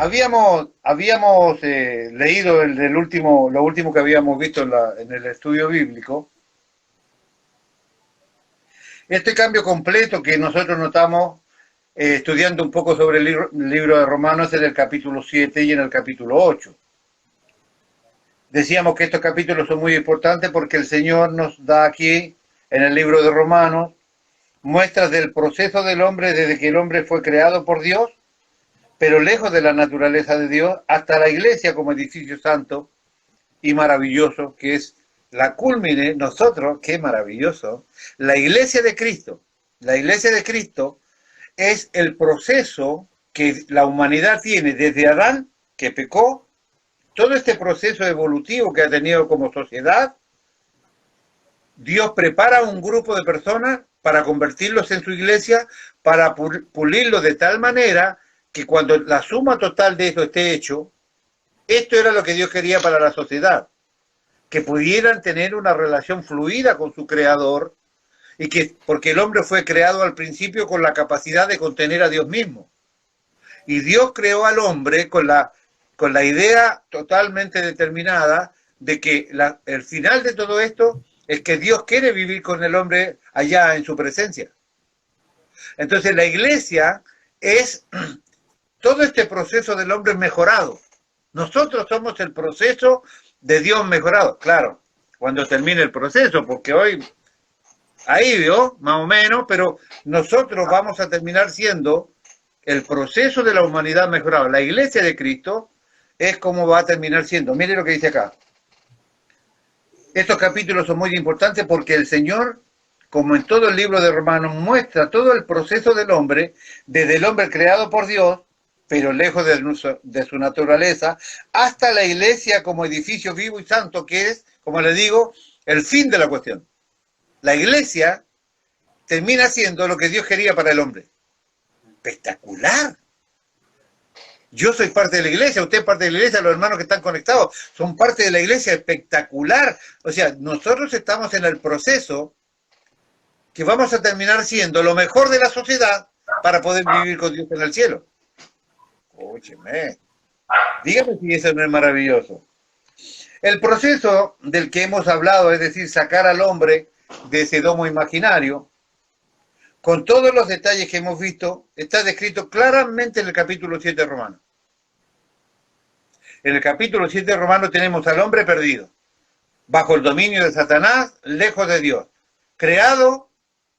Habíamos leído lo último que habíamos visto en el estudio bíblico. Este cambio completo que nosotros notamos estudiando un poco sobre el libro de Romanos en el capítulo 7 y en el capítulo 8. Decíamos que estos capítulos son muy importantes porque el Señor nos da aquí, en el libro de Romanos, muestras del proceso del hombre desde que el hombre fue creado por Dios, pero lejos de la naturaleza de Dios, hasta la iglesia como edificio santo y maravilloso, que es la cúlmine, nosotros, qué maravilloso, la iglesia de Cristo. La iglesia de Cristo es el proceso que la humanidad tiene desde Adán, que pecó, todo este proceso evolutivo que ha tenido como sociedad. Dios prepara un grupo de personas para convertirlos en su iglesia, para pulirlo de tal manera que cuando la suma total de esto esté hecho, esto era lo que Dios quería para la sociedad, que pudieran tener una relación fluida con su creador, y que porque el hombre fue creado al principio con la capacidad de contener a Dios mismo. Y Dios creó al hombre con la idea totalmente determinada de que el final de todo esto es que Dios quiere vivir con el hombre allá en su presencia. Entonces la iglesia es todo este proceso del hombre mejorado. Nosotros somos el proceso de Dios mejorado. Claro, cuando termine el proceso, porque hoy, ahí vio, más o menos, pero nosotros vamos a terminar siendo el proceso de la humanidad mejorado. La iglesia de Cristo es como va a terminar siendo. Mire lo que dice acá. Estos capítulos son muy importantes porque el Señor, como en todo el libro de Romanos, muestra todo el proceso del hombre, desde el hombre creado por Dios, pero lejos de su naturaleza, hasta la iglesia como edificio vivo y santo, que es, como le digo, el fin de la cuestión. La iglesia termina siendo lo que Dios quería para el hombre. Espectacular. Yo soy parte de la iglesia, usted es parte de la iglesia, los hermanos que están conectados son parte de la iglesia, espectacular. O sea, nosotros estamos en el proceso que vamos a terminar siendo lo mejor de la sociedad para poder vivir con Dios en el cielo. Óyeme, dígame si eso no es maravilloso. El proceso del que hemos hablado, es decir, sacar al hombre de ese domo imaginario, con todos los detalles que hemos visto, está descrito claramente en el capítulo 7 de Romanos. En el capítulo 7 de Romanos tenemos al hombre perdido, bajo el dominio de Satanás, lejos de Dios, creado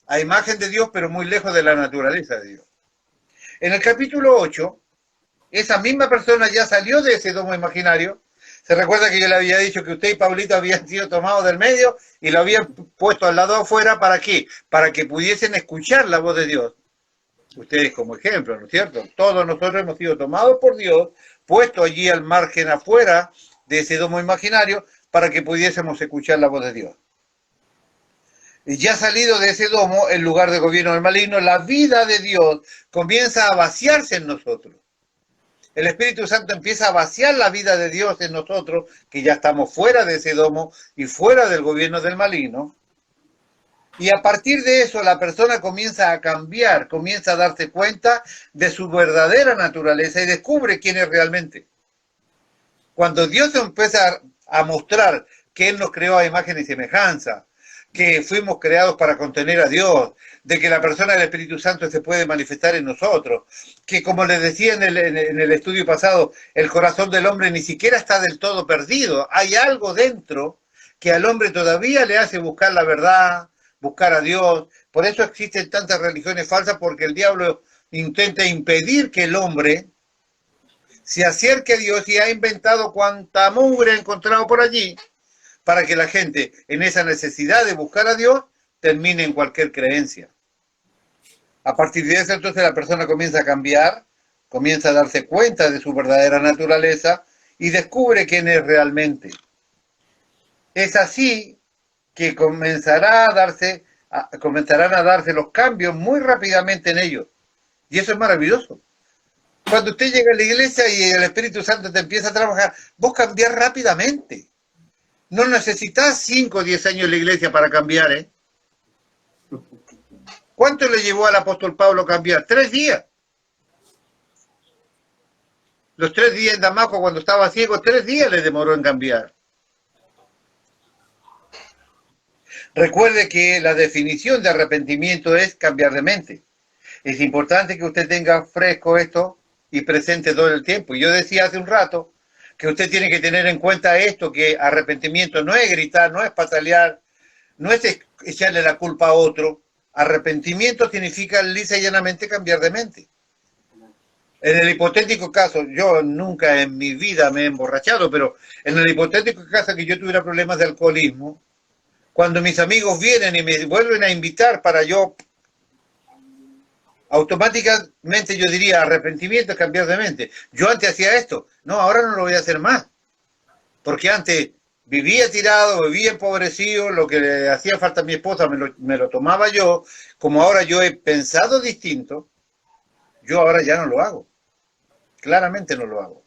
a imagen de Dios, pero muy lejos de la naturaleza de Dios. En el capítulo 8, esa misma persona ya salió de ese domo imaginario. Se recuerda que yo le había dicho que usted y Pablito habían sido tomados del medio y lo habían puesto al lado afuera, ¿para qué? Para que pudiesen escuchar la voz de Dios. Ustedes como ejemplo, ¿no es cierto? Todos nosotros hemos sido tomados por Dios, puestos allí al margen afuera de ese domo imaginario para que pudiésemos escuchar la voz de Dios. Y ya salido de ese domo, en lugar de gobierno del maligno, la vida de Dios comienza a vaciarse en nosotros. El Espíritu Santo empieza a vaciar la vida de Dios en nosotros, que ya estamos fuera de ese domo y fuera del gobierno del maligno. Y a partir de eso la persona comienza a cambiar, comienza a darse cuenta de su verdadera naturaleza y descubre quién es realmente. Cuando Dios empieza a mostrar que Él nos creó a imagen y semejanza, que fuimos creados para contener a Dios, de que la persona del Espíritu Santo se puede manifestar en nosotros, que como les decía en el estudio pasado, el corazón del hombre ni siquiera está del todo perdido, hay algo dentro que al hombre todavía le hace buscar la verdad, buscar a Dios. Por eso existen tantas religiones falsas, porque el diablo intenta impedir que el hombre se acerque a Dios y ha inventado cuanta mugre ha encontrado por allí para que la gente, en esa necesidad de buscar a Dios, termine en cualquier creencia. A partir de eso, entonces, la persona comienza a cambiar, comienza a darse cuenta de su verdadera naturaleza y descubre quién es realmente. Es así que comenzarán a darse los cambios muy rápidamente en ellos. Y eso es maravilloso. Cuando usted llega a la iglesia y el Espíritu Santo te empieza a trabajar, vos cambiás rápidamente. No necesitas 5 o 10 años en la iglesia para cambiar, ¿eh? ¿Cuánto le llevó al apóstol Pablo cambiar? 3 días. Los 3 días en Damasco, cuando estaba ciego, 3 días le demoró en cambiar. Recuerde que la definición de arrepentimiento es cambiar de mente. Es importante que usted tenga fresco esto y presente todo el tiempo. Yo decía hace un rato que usted tiene que tener en cuenta esto, que arrepentimiento no es gritar, no es patalear, no es echarle la culpa a otro. Arrepentimiento significa lisa y llanamente cambiar de mente. En el hipotético caso, yo nunca en mi vida me he emborrachado, pero en el hipotético caso que yo tuviera problemas de alcoholismo, cuando mis amigos vienen y me vuelven a invitar para yo, automáticamente yo diría, arrepentimiento es cambiar de mente. Yo antes hacía esto, no, ahora no lo voy a hacer más, porque antes vivía tirado, vivía empobrecido, lo que le hacía falta a mi esposa me lo tomaba yo, como ahora yo he pensado distinto, yo ahora ya no lo hago, claramente no lo hago.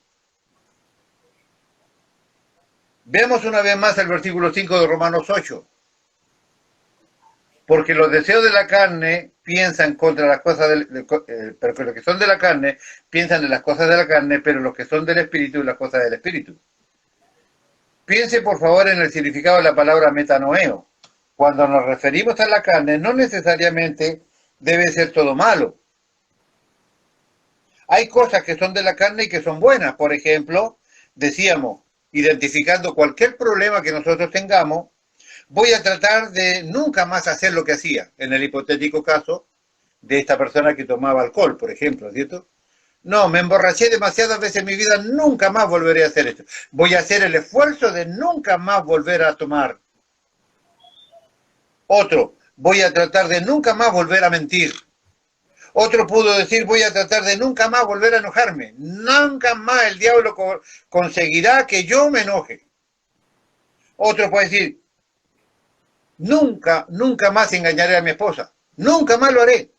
Veamos una vez más el versículo 5 de Romanos 8. Porque los deseos de la carne piensan contra las cosas pero los que son de la carne piensan en las cosas de la carne, pero los que son del espíritu en las cosas del espíritu. Piense por favor en el significado de la palabra metanoeo. Cuando nos referimos a la carne, no necesariamente debe ser todo malo. Hay cosas que son de la carne y que son buenas. Por ejemplo, decíamos, identificando cualquier problema que nosotros tengamos, voy a tratar de nunca más hacer lo que hacía, en el hipotético caso de esta persona que tomaba alcohol, por ejemplo, ¿cierto? No, me emborraché demasiadas veces en mi vida, nunca más volveré a hacer esto. Voy a hacer el esfuerzo de nunca más volver a tomar. Otro, voy a tratar de nunca más volver a mentir. Otro pudo decir, voy a tratar de nunca más volver a enojarme. Nunca más el diablo conseguirá que yo me enoje. Otro puede decir, nunca, nunca más engañaré a mi esposa. Nunca más lo haré.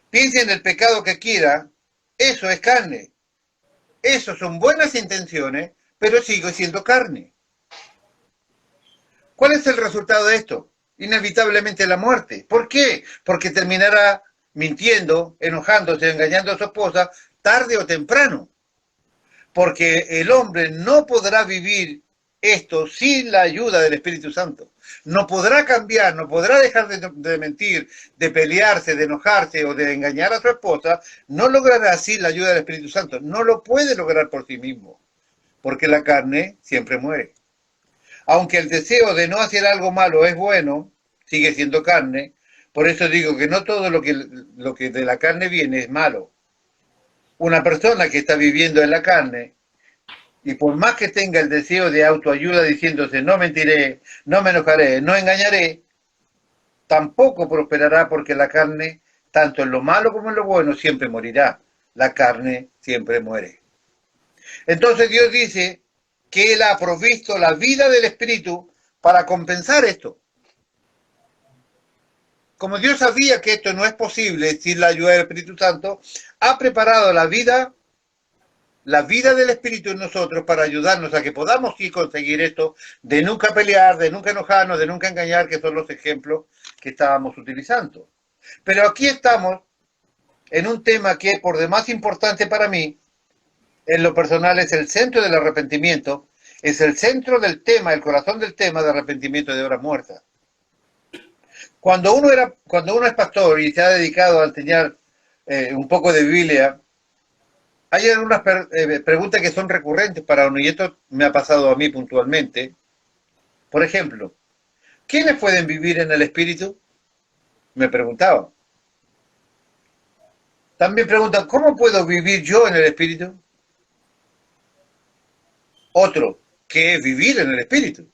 Piense en el pecado que quiera. Eso es carne. Eso son buenas intenciones, pero sigo siendo carne. ¿Cuál es el resultado de esto? Inevitablemente la muerte. ¿Por qué? Porque terminará mintiendo, enojándose, engañando a su esposa, tarde o temprano. Porque el hombre no podrá vivir esto sin la ayuda del Espíritu Santo. No podrá cambiar, no podrá dejar de mentir, de pelearse, de enojarse o de engañar a su esposa, no logrará así la ayuda del Espíritu Santo. No lo puede lograr por sí mismo, porque la carne siempre muere. Aunque el deseo de no hacer algo malo es bueno, sigue siendo carne. Por eso digo que no todo lo que de la carne viene es malo. Una persona que está viviendo en la carne, y por más que tenga el deseo de autoayuda diciéndose no mentiré, no me enojaré, no engañaré, tampoco prosperará porque la carne, tanto en lo malo como en lo bueno, siempre morirá. La carne siempre muere. Entonces Dios dice que Él ha provisto la vida del Espíritu para compensar esto. Como Dios sabía que esto no es posible sin la ayuda del Espíritu Santo, ha preparado la vida del Espíritu en nosotros para ayudarnos a que podamos sí conseguir esto de nunca pelear, de nunca enojarnos, de nunca engañar, que son los ejemplos que estábamos utilizando. Pero aquí estamos en un tema que por demás importante para mí, en lo personal es el centro del arrepentimiento, es el centro del tema, el corazón del tema de arrepentimiento de obras muertas. Cuando uno es pastor y se ha dedicado a enseñar un poco de Biblia, hay algunas preguntas que son recurrentes para uno, y esto me ha pasado a mí puntualmente. Por ejemplo, ¿quiénes pueden vivir en el Espíritu? Me preguntaba. También preguntan, ¿cómo puedo vivir yo en el Espíritu? Otro, ¿qué es vivir en el Espíritu?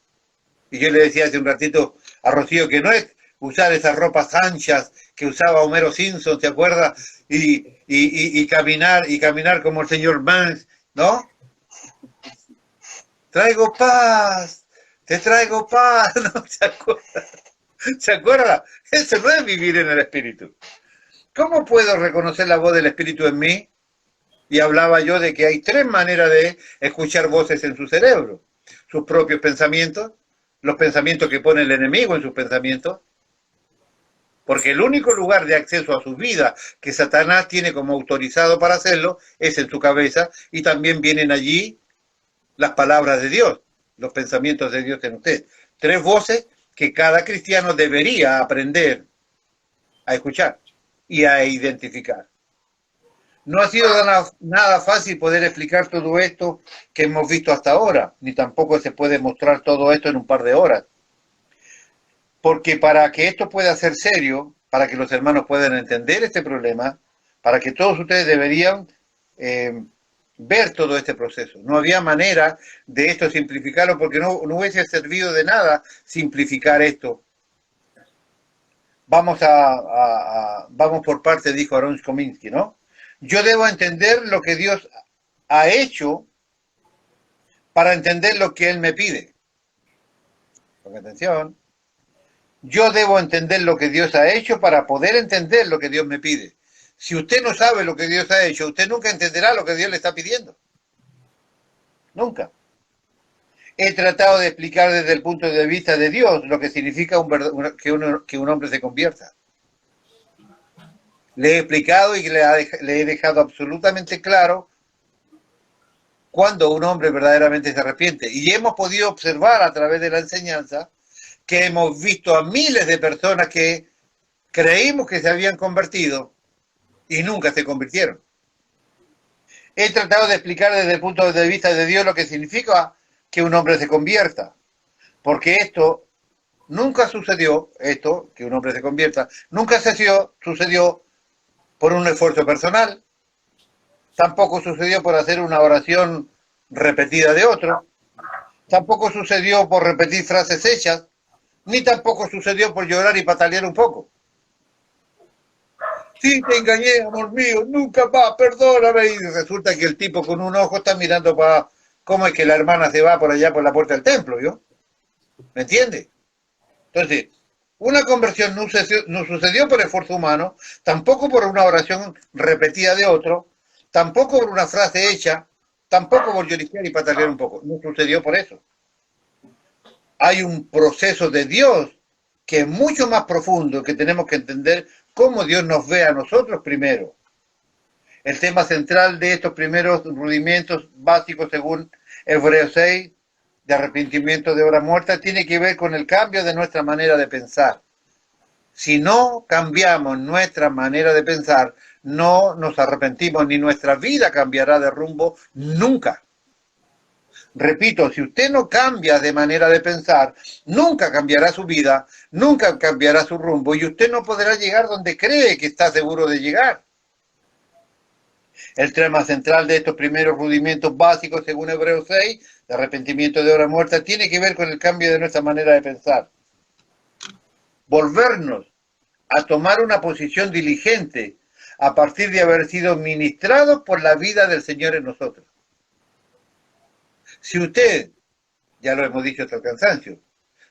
Y yo le decía hace un ratito a Rocío que no es usar esas ropas anchas que usaba Homero Simpson, ¿te acuerdas? Y caminar como el señor Burns, ¿no? Traigo paz, te traigo paz, ¿no? ¿Se acuerda? Eso no es vivir en el Espíritu. ¿Cómo puedo reconocer la voz del Espíritu en mí? Y hablaba yo de que hay 3 maneras de escuchar voces en su cerebro. Sus propios pensamientos, los pensamientos que pone el enemigo en sus pensamientos. Porque el único lugar de acceso a su vida que Satanás tiene como autorizado para hacerlo es en su cabeza, y también vienen allí las palabras de Dios, los pensamientos de Dios en usted. Tres voces que cada cristiano debería aprender a escuchar y a identificar. No ha sido nada fácil poder explicar todo esto que hemos visto hasta ahora, ni tampoco se puede mostrar todo esto en un par de horas. Porque para que esto pueda ser serio, para que los hermanos puedan entender este problema, para que todos ustedes deberían ver todo este proceso. No había manera de esto simplificarlo, porque no hubiese servido de nada simplificar esto. Vamos por parte, dijo Aaron Kominsky, ¿no? Yo debo entender lo que Dios ha hecho para entender lo que Él me pide. Ponga atención. Yo debo entender lo que Dios ha hecho para poder entender lo que Dios me pide. Si usted no sabe lo que Dios ha hecho, usted nunca entenderá lo que Dios le está pidiendo. Nunca. He tratado de explicar desde el punto de vista de Dios lo que significa que un hombre se convierta. Le he explicado y le he dejado absolutamente claro cuando un hombre verdaderamente se arrepiente. Y hemos podido observar a través de la enseñanza que hemos visto a miles de personas que creímos que se habían convertido y nunca se convirtieron. He tratado de explicar desde el punto de vista de Dios lo que significa que un hombre se convierta, porque esto nunca sucedió, que un hombre se convierta, nunca sucedió por un esfuerzo personal, tampoco sucedió por hacer una oración repetida de otro, tampoco sucedió por repetir frases hechas, ni tampoco sucedió por llorar y patalear un poco. Sí, te engañé, amor mío, nunca más, perdóname. Y resulta que el tipo con un ojo está mirando para cómo es que la hermana se va por allá por la puerta del templo, ¿yo? ¿Me entiende? Entonces, una conversión no sucedió por esfuerzo humano, tampoco por una oración repetida de otro, tampoco por una frase hecha, tampoco por lloriquear y patalear un poco. No sucedió por eso. Hay un proceso de Dios que es mucho más profundo, que tenemos que entender cómo Dios nos ve a nosotros primero. El tema central de estos primeros rudimentos básicos, según Hebreos 6, de arrepentimiento de obra muerta, tiene que ver con el cambio de nuestra manera de pensar. Si no cambiamos nuestra manera de pensar, no nos arrepentimos, ni nuestra vida cambiará de rumbo nunca. Repito, si usted no cambia de manera de pensar, nunca cambiará su vida, nunca cambiará su rumbo, y usted no podrá llegar donde cree que está seguro de llegar. El tema central de estos primeros rudimentos básicos, según Hebreos 6, de arrepentimiento de obra muerta, tiene que ver con el cambio de nuestra manera de pensar. Volvernos a tomar una posición diligente a partir de haber sido ministrados por la vida del Señor en nosotros. Si usted, ya lo hemos dicho hasta el cansancio,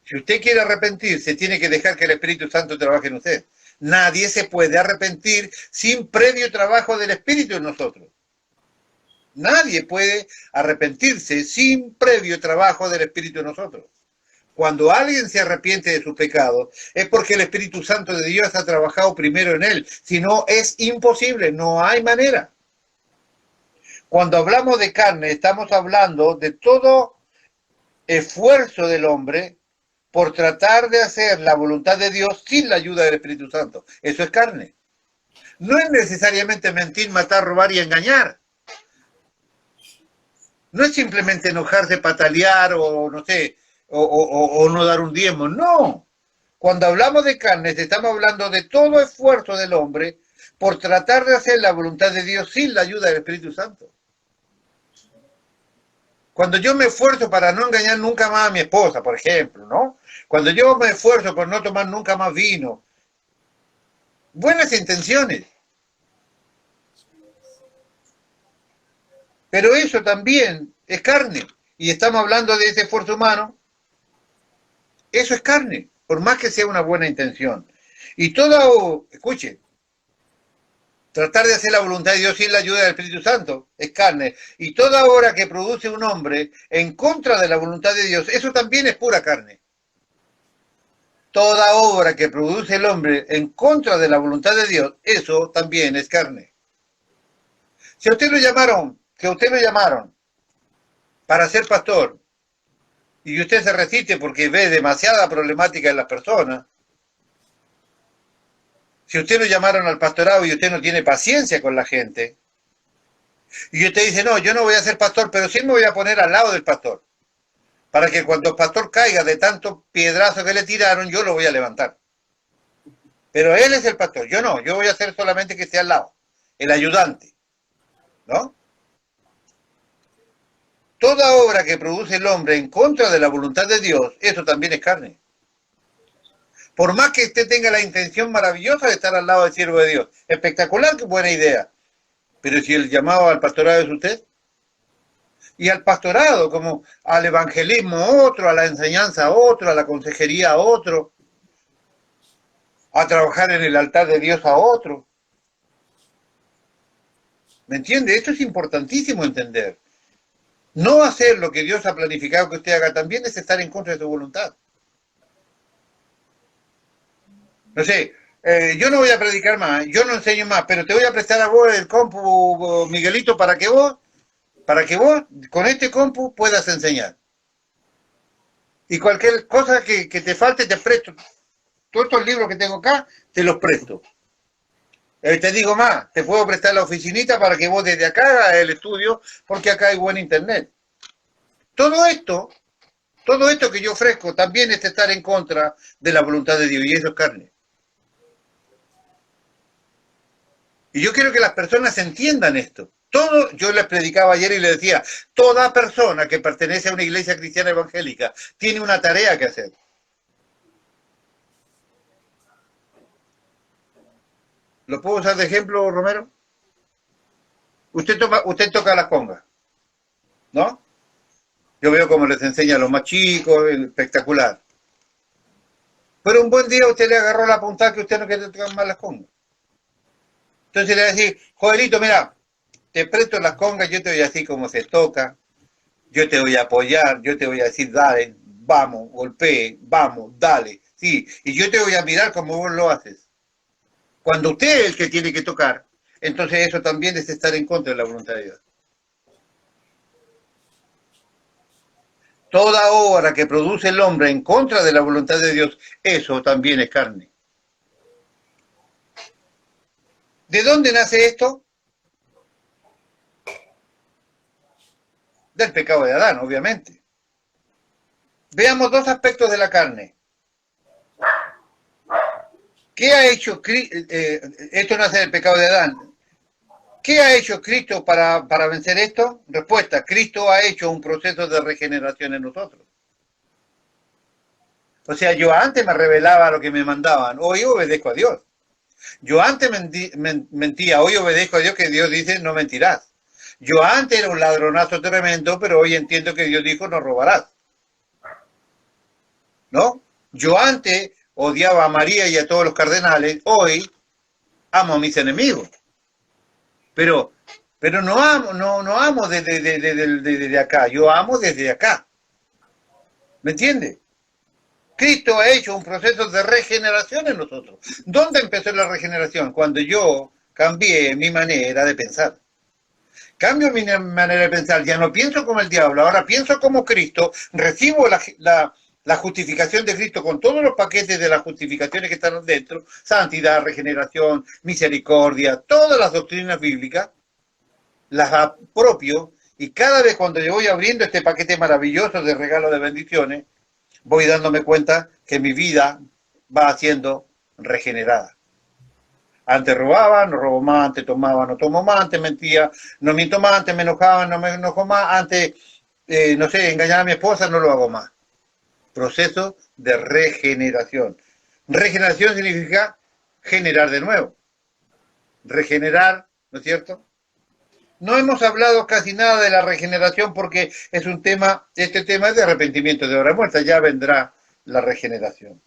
si usted quiere arrepentirse, tiene que dejar que el Espíritu Santo trabaje en usted. Nadie se puede arrepentir sin previo trabajo del Espíritu en nosotros. Nadie puede arrepentirse sin previo trabajo del Espíritu en nosotros. Cuando alguien se arrepiente de sus pecados, es porque el Espíritu Santo de Dios ha trabajado primero en él. Si no, es imposible, no hay manera. Cuando hablamos de carne, estamos hablando de todo esfuerzo del hombre por tratar de hacer la voluntad de Dios sin la ayuda del Espíritu Santo. Eso es carne. No es necesariamente mentir, matar, robar y engañar. No es simplemente enojarse, patalear o no sé, o no dar un diezmo. No. Cuando hablamos de carne, estamos hablando de todo esfuerzo del hombre por tratar de hacer la voluntad de Dios sin la ayuda del Espíritu Santo. Cuando yo me esfuerzo para no engañar nunca más a mi esposa, por ejemplo, ¿no? Cuando yo me esfuerzo por no tomar nunca más vino, buenas intenciones. Pero eso también es carne. Y estamos hablando de ese esfuerzo humano. Eso es carne, por más que sea una buena intención. Y todo, escuche, tratar de hacer la voluntad de Dios sin la ayuda del Espíritu Santo es carne. Y toda obra que produce un hombre en contra de la voluntad de Dios, eso también es pura carne. Toda obra que produce el hombre en contra de la voluntad de Dios, eso también es carne. Si a usted lo llamaron, para ser pastor, y usted se resiste porque ve demasiada problemática en las personas, si usted lo llamaron al pastorado y usted no tiene paciencia con la gente, y usted dice, no, yo no voy a ser pastor, pero sí me voy a poner al lado del pastor, para que cuando el pastor caiga de tanto piedrazo que le tiraron, yo lo voy a levantar. Pero él es el pastor, yo no, yo voy a ser solamente que esté al lado, el ayudante, ¿no? Toda obra que produce el hombre en contra de la voluntad de Dios, eso también es carne. Por más que usted tenga la intención maravillosa de estar al lado del siervo de Dios, espectacular, qué buena idea. Pero si el llamado al pastorado es usted, y al pastorado, como al evangelismo otro, a la enseñanza otro, a la consejería otro, a trabajar en el altar de Dios a otro. ¿Me entiende? Esto es importantísimo entender. No hacer lo que Dios ha planificado que usted haga también es estar en contra de su voluntad. No sé, yo no voy a predicar más, yo no enseño más, pero te voy a prestar a vos el compu, Miguelito, para que vos con este compu puedas enseñar. Y cualquier cosa que te falte, te presto. Todos estos libros que tengo acá, te los presto. Te digo más, te puedo prestar la oficinita para que vos desde acá hagas el estudio, porque acá hay buen internet. Todo esto que yo ofrezco también es estar en contra de la voluntad de Dios, y eso es carne. Y yo quiero que las personas entiendan esto. Yo les predicaba ayer y les decía, toda persona que pertenece a una iglesia cristiana evangélica tiene una tarea que hacer. ¿Lo puedo usar de ejemplo, Romero? Usted toca las congas, ¿no? Yo veo cómo les enseña a los más chicos, espectacular. Pero un buen día usted le agarró la puntada que usted no quiere tocar más las congas. Entonces le va a decir, Joelito, mira, te presto las congas, yo te voy a decir cómo se toca, yo te voy a apoyar, yo te voy a decir, dale, vamos, golpee, vamos, dale, sí, y yo te voy a mirar como vos lo haces. Cuando usted es el que tiene que tocar, entonces eso también es estar en contra de la voluntad de Dios. Toda obra que produce el hombre en contra de la voluntad de Dios, eso también es carne. ¿De dónde nace esto? Del pecado de Adán, obviamente. Veamos dos aspectos de la carne. ¿Qué ha hecho esto nace del pecado de Adán? ¿Qué ha hecho Cristo para vencer esto? Respuesta, Cristo ha hecho un proceso de regeneración en nosotros. O sea, yo antes me rebelaba lo que me mandaban, hoy obedezco a Dios. Yo antes mentía, hoy obedezco a Dios, que Dios dice no mentirás. Yo antes era un ladronazo tremendo, pero hoy entiendo que Dios dijo no robarás. ¿No? Yo antes odiaba a María y a todos los cardenales, hoy amo a mis enemigos. Pero no amo desde acá, yo amo desde acá. ¿Me entiende? Cristo ha hecho un proceso de regeneración en nosotros. ¿Dónde empezó la regeneración? Cuando yo cambié mi manera de pensar. Cambio mi manera de pensar, ya no pienso como el diablo, ahora pienso como Cristo, recibo la justificación de Cristo con todos los paquetes de las justificaciones que están dentro, santidad, regeneración, misericordia, todas las doctrinas bíblicas, las apropio, y cada vez cuando yo voy abriendo este paquete maravilloso de regalo de bendiciones, voy dándome cuenta que mi vida va siendo regenerada. Antes robaba, no robo más, antes tomaba, no tomo más, antes mentía, no miento más, antes me enojaba, no me enojo más, antes, no sé, engañaba a mi esposa, no lo hago más. Proceso de regeneración. Regeneración significa generar de nuevo. Regenerar, ¿no es cierto? No hemos hablado casi nada de la regeneración porque es un tema, este tema es de arrepentimiento de obra muerta, ya vendrá la regeneración.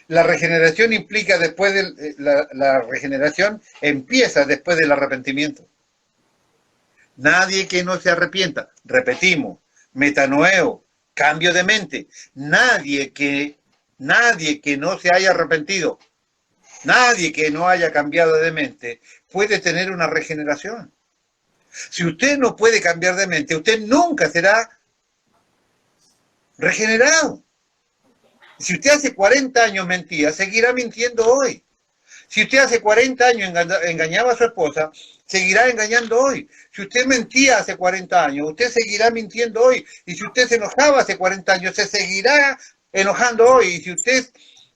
La regeneración implica después de la regeneración empieza después del arrepentimiento. Nadie que no se arrepienta, repetimos, metanoeo, cambio de mente. Nadie que nadie que no se haya arrepentido, nadie que no haya cambiado de mente, puede tener una regeneración. Si usted no puede cambiar de mente, usted nunca será regenerado. Si usted hace 40 años mentía, seguirá mintiendo hoy. Si usted hace 40 años engañaba a su esposa, seguirá engañando hoy. Si usted mentía hace 40 años, usted seguirá mintiendo hoy. Y si usted se enojaba hace 40 años, se seguirá enojando hoy. Y si usted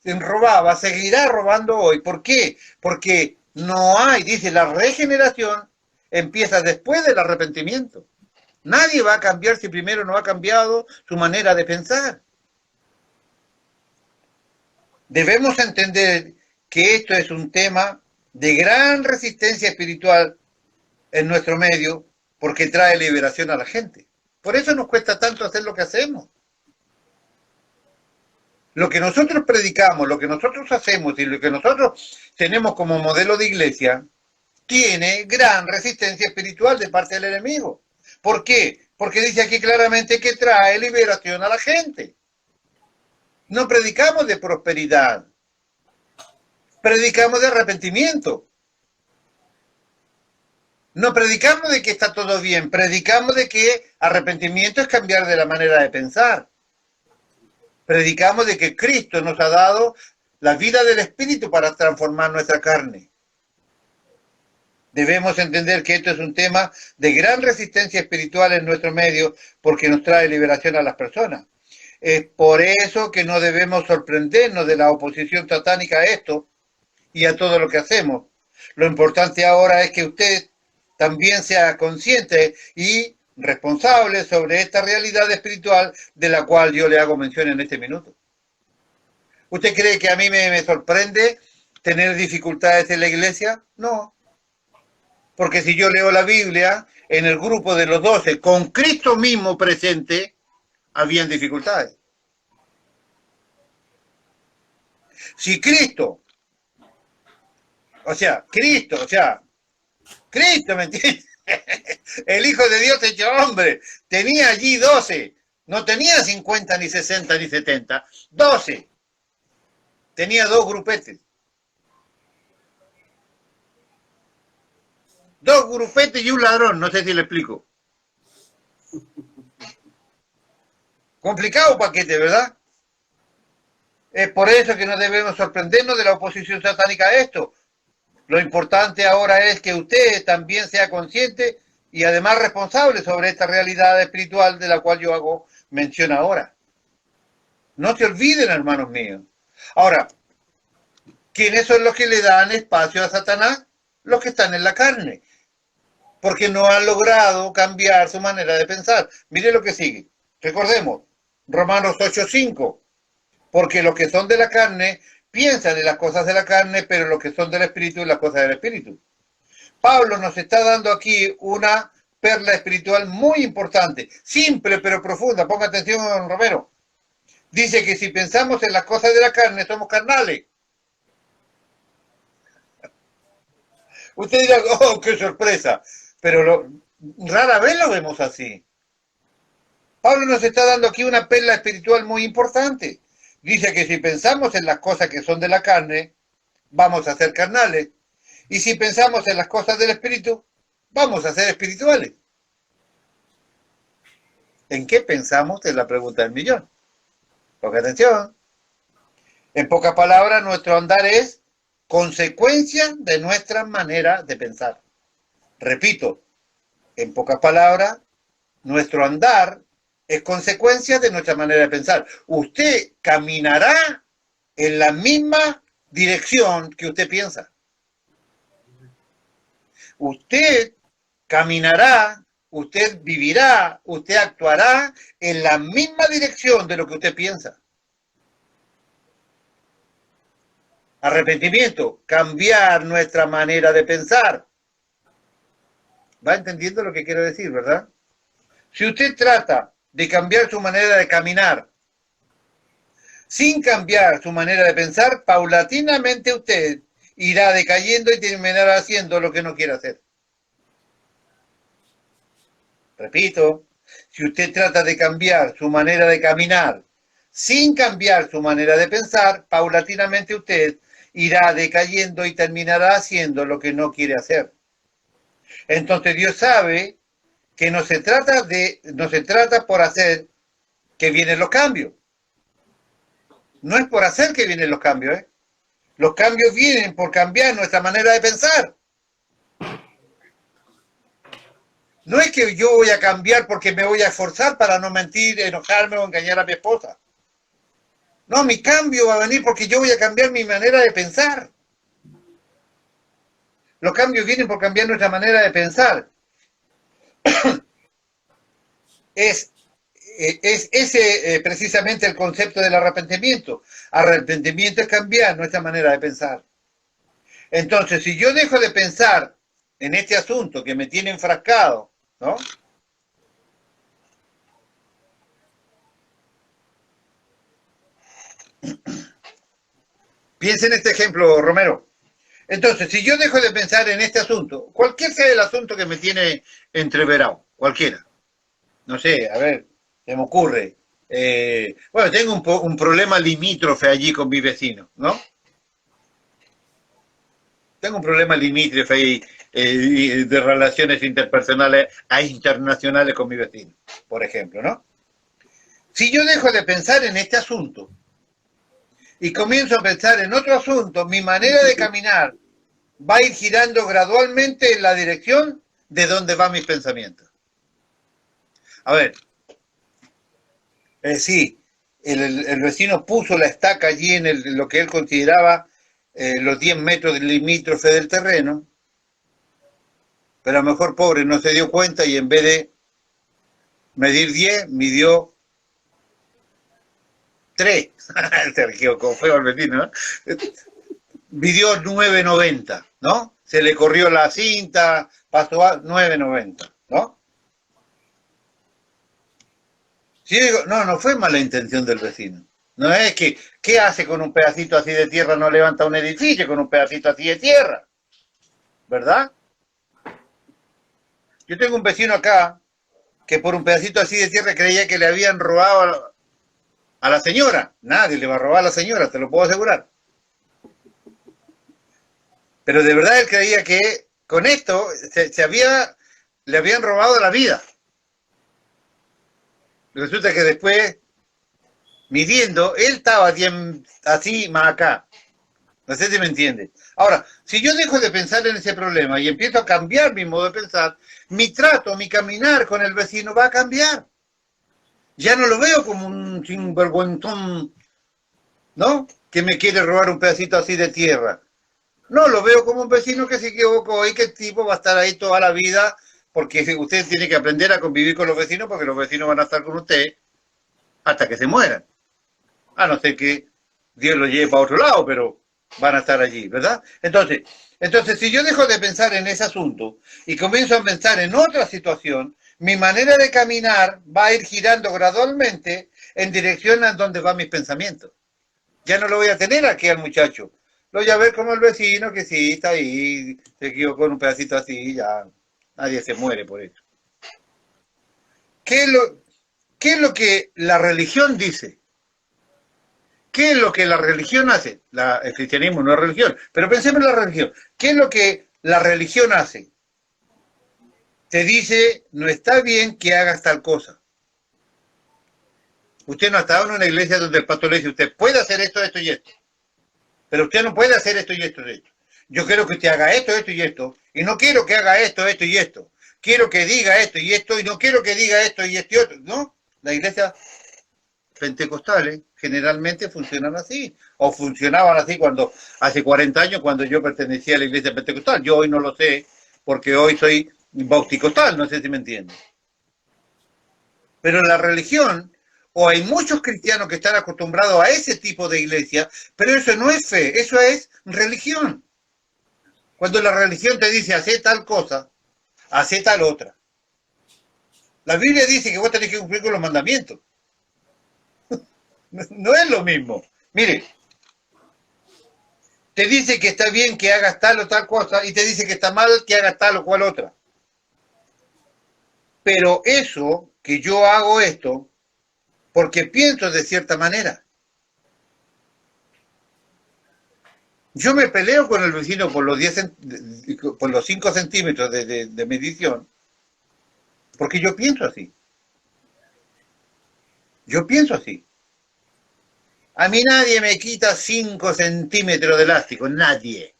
robaba, seguirá robando hoy. ¿Por qué? Porque no hay, dice, la regeneración empieza después del arrepentimiento. Nadie va a cambiar si primero no ha cambiado su manera de pensar. Debemos entender que esto es un tema de gran resistencia espiritual en nuestro medio, porque trae liberación a la gente. Por eso nos cuesta tanto hacer lo que hacemos. Lo que nosotros predicamos, lo que nosotros hacemos y lo que nosotros tenemos como modelo de iglesia, tiene gran resistencia espiritual de parte del enemigo. ¿Por qué? Porque dice aquí claramente que trae liberación a la gente. No predicamos de prosperidad, predicamos de arrepentimiento. No predicamos de que está todo bien, predicamos de que arrepentimiento es cambiar de la manera de pensar. Predicamos de que Cristo nos ha dado la vida del Espíritu para transformar nuestra carne. Debemos entender que esto es un tema de gran resistencia espiritual en nuestro medio porque nos trae liberación a las personas. Es por eso que no debemos sorprendernos de la oposición satánica a esto y a todo lo que hacemos. Lo importante ahora es que usted también sea consciente y responsable sobre esta realidad espiritual de la cual yo le hago mención en este minuto. ¿Usted cree que a mí me sorprende tener dificultades en la iglesia? No. Porque si yo leo la Biblia, en el grupo de los 12, con Cristo mismo presente, habían dificultades. Si Cristo, Cristo, ¿me entiendes? El Hijo de Dios hecho hombre, tenía allí 12, no tenía 50, ni 60, ni 70, 12. Tenía 2 grupetes. 2 grupetes y un ladrón, no sé si le explico. Complicado paquete, ¿verdad? Es por eso que no debemos sorprendernos de la oposición satánica a esto. Lo importante ahora es que usted también sea consciente y además responsable sobre esta realidad espiritual de la cual yo hago mención ahora. No se olviden, hermanos míos. Ahora, ¿quiénes son los que le dan espacio a Satanás? Los que están en la carne. Porque no han logrado cambiar su manera de pensar. Mire lo que sigue. Recordemos, Romanos 8:5. Porque los que son de la carne piensan en las cosas de la carne, pero los que son del espíritu en las cosas del espíritu. Pablo nos está dando aquí una perla espiritual muy importante, simple pero profunda. Ponga atención, Romero. Dice que si pensamos en las cosas de la carne, somos carnales. Usted dirá, oh, qué sorpresa, pero rara vez lo vemos así. Pablo nos está dando aquí una perla espiritual muy importante. Dice que si pensamos en las cosas que son de la carne, vamos a ser carnales. Y si pensamos en las cosas del espíritu, vamos a ser espirituales. ¿En qué pensamos? Es la pregunta del millón. Ponga atención. En pocas palabras, nuestro andar es consecuencia de nuestra manera de pensar. Repito, en pocas palabras, nuestro andar es consecuencia de nuestra manera de pensar. Usted caminará en la misma dirección que usted piensa. Usted caminará, usted vivirá, usted actuará en la misma dirección de lo que usted piensa. Arrepentimiento, cambiar nuestra manera de pensar. ¿Va entendiendo lo que quiero decir, verdad? Si usted trata de cambiar su manera de caminar sin cambiar su manera de pensar, paulatinamente usted irá decayendo y terminará haciendo lo que no quiere hacer. Repito, si usted trata de cambiar su manera de caminar sin cambiar su manera de pensar, paulatinamente usted irá decayendo y terminará haciendo lo que no quiere hacer. Entonces Dios sabe que no se trata por hacer que vienen los cambios. No es por hacer que vienen los cambios, ¿eh? Los cambios vienen por cambiar nuestra manera de pensar. No es que yo voy a cambiar porque me voy a esforzar para no mentir, enojarme o engañar a mi esposa. No, mi cambio va a venir porque yo voy a cambiar mi manera de pensar. Los cambios vienen por cambiar nuestra manera de pensar. Es ese precisamente el concepto del arrepentimiento. Arrepentimiento es cambiar nuestra manera de pensar. Entonces, si yo dejo de pensar en este asunto que me tiene enfrascado, ¿no? Piensa en este ejemplo, Romero. Entonces, si yo dejo de pensar en este asunto, cualquier sea el asunto que me tiene entreverado, cualquiera, no sé, a ver, se me ocurre, bueno, tengo un problema limítrofe allí con mi vecino, ¿no? Tengo un problema limítrofe ahí, de relaciones interpersonales e internacionales con mi vecino, por ejemplo, ¿no? Si yo dejo de pensar en este asunto y comienzo a pensar en otro asunto, mi manera de caminar va a ir girando gradualmente en la dirección de donde van mis pensamientos. A ver, sí, el vecino puso la estaca allí en lo que él consideraba los 10 metros del limítrofe del terreno, pero a lo mejor pobre no se dio cuenta y en vez de medir 10, midió 3. Se equivocó feo al vecino, ¿no? Midió 9,90, ¿no? Se le corrió la cinta, pasó a 9,90, ¿no? Si yo digo, no, no fue mala intención del vecino. No es que, ¿qué hace con un pedacito así de tierra? No levanta un edificio con un pedacito así de tierra, ¿verdad? Yo tengo un vecino acá que por un pedacito así de tierra creía que le habían robado a la señora. Nadie le va a robar a la señora, te lo puedo asegurar. Pero de verdad él creía que con esto le habían robado la vida. Resulta que después, midiendo, él estaba así más acá. No sé si me entiende. Ahora, si yo dejo de pensar en ese problema y empiezo a cambiar mi modo de pensar, mi trato, mi caminar con el vecino va a cambiar. Ya no lo veo como un sinvergüenzón, ¿no? Que me quiere robar un pedacito así de tierra. No, lo veo como un vecino que se equivocó y que el tipo va a estar ahí toda la vida, porque usted tiene que aprender a convivir con los vecinos, porque los vecinos van a estar con usted hasta que se mueran. A no ser que Dios lo lleve para otro lado, pero van a estar allí, ¿verdad? Entonces, si yo dejo de pensar en ese asunto y comienzo a pensar en otra situación, mi manera de caminar va a ir girando gradualmente en dirección a donde van mis pensamientos. Ya no lo voy a tener aquí al muchacho. Lo voy a ver como el vecino que sí está ahí, se equivocó en un pedacito así, ya nadie se muere por eso. ¿Qué es lo que la religión dice? ¿Qué es lo que la religión hace? El cristianismo no es religión, pero pensemos en la religión. ¿Qué es lo que la religión hace? Te dice, no está bien que hagas tal cosa. Usted no ha estado en una iglesia donde el pastor le dice, usted puede hacer esto, esto y esto, pero usted no puede hacer esto y esto y esto. Yo quiero que usted haga esto, esto y esto, y no quiero que haga esto, esto y esto. Quiero que diga esto y esto, y no quiero que diga esto y esto y otro. ¿No? La iglesia pentecostales generalmente funcionan así, o funcionaban así cuando hace 40 años cuando yo pertenecía a la iglesia pentecostal. Yo hoy no lo sé, porque hoy soy bauticostal, no sé si me entienden. Pero en la religión, o hay muchos cristianos que están acostumbrados a ese tipo de iglesia, pero eso no es fe, eso es religión. Cuando la religión te dice, hace tal cosa, hace tal otra. La Biblia dice que vos tenés que cumplir con los mandamientos. No es lo mismo. Mire, te dice que está bien que hagas tal o tal cosa y te dice que está mal que hagas tal o cual otra. Pero eso, que yo hago esto, porque pienso de cierta manera. Yo me peleo con el vecino por los 5 centímetros de medición, porque yo pienso así. Yo pienso así. A mí nadie me quita 5 centímetros de elástico, nadie.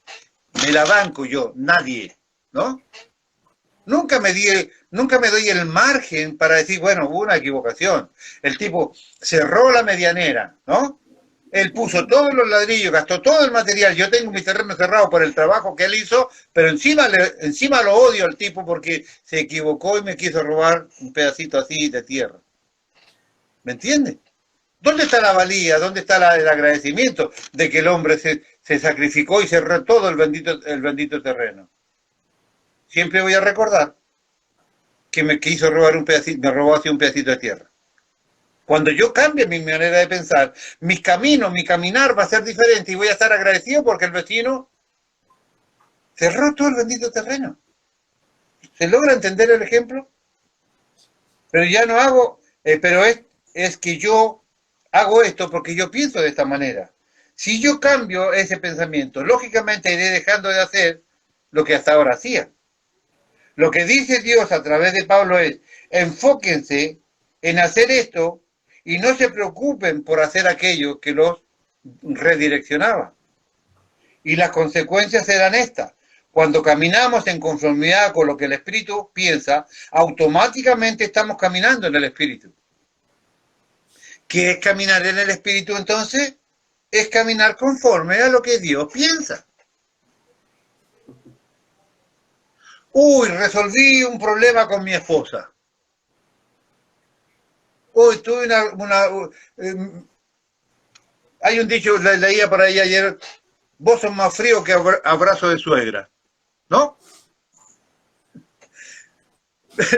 Me la banco yo, nadie, ¿no? Nunca me doy el margen para decir, bueno, hubo una equivocación. El tipo cerró la medianera, ¿no? Él puso todos los ladrillos, gastó todo el material. Yo tengo mi terreno cerrado por el trabajo que él hizo, pero encima lo odio al tipo porque se equivocó y me quiso robar un pedacito así de tierra. ¿Me entiendes? ¿Dónde está la valía? ¿Dónde está el agradecimiento de que el hombre se sacrificó y cerró todo el bendito terreno? Siempre voy a recordar que me quiso robar un pedacito, me robó así un pedacito de tierra. Cuando yo cambie mi manera de pensar, mis caminos, mi caminar va a ser diferente y voy a estar agradecido porque el vecino cerró todo el bendito terreno. ¿Se logra entender el ejemplo? Pero ya no hago, pero es que yo hago esto porque yo pienso de esta manera. Si yo cambio ese pensamiento, lógicamente iré dejando de hacer lo que hasta ahora hacía. Lo que dice Dios a través de Pablo es, enfóquense en hacer esto y no se preocupen por hacer aquello que los redireccionaba. Y las consecuencias serán estas. Cuando caminamos en conformidad con lo que el Espíritu piensa, automáticamente estamos caminando en el Espíritu. ¿Qué es caminar en el Espíritu entonces? Es caminar conforme a lo que Dios piensa. Uy, resolví un problema con mi esposa. Uy, tuve hay un dicho, leía por ahí ayer, vos sos más frío que abrazo de suegra, ¿no?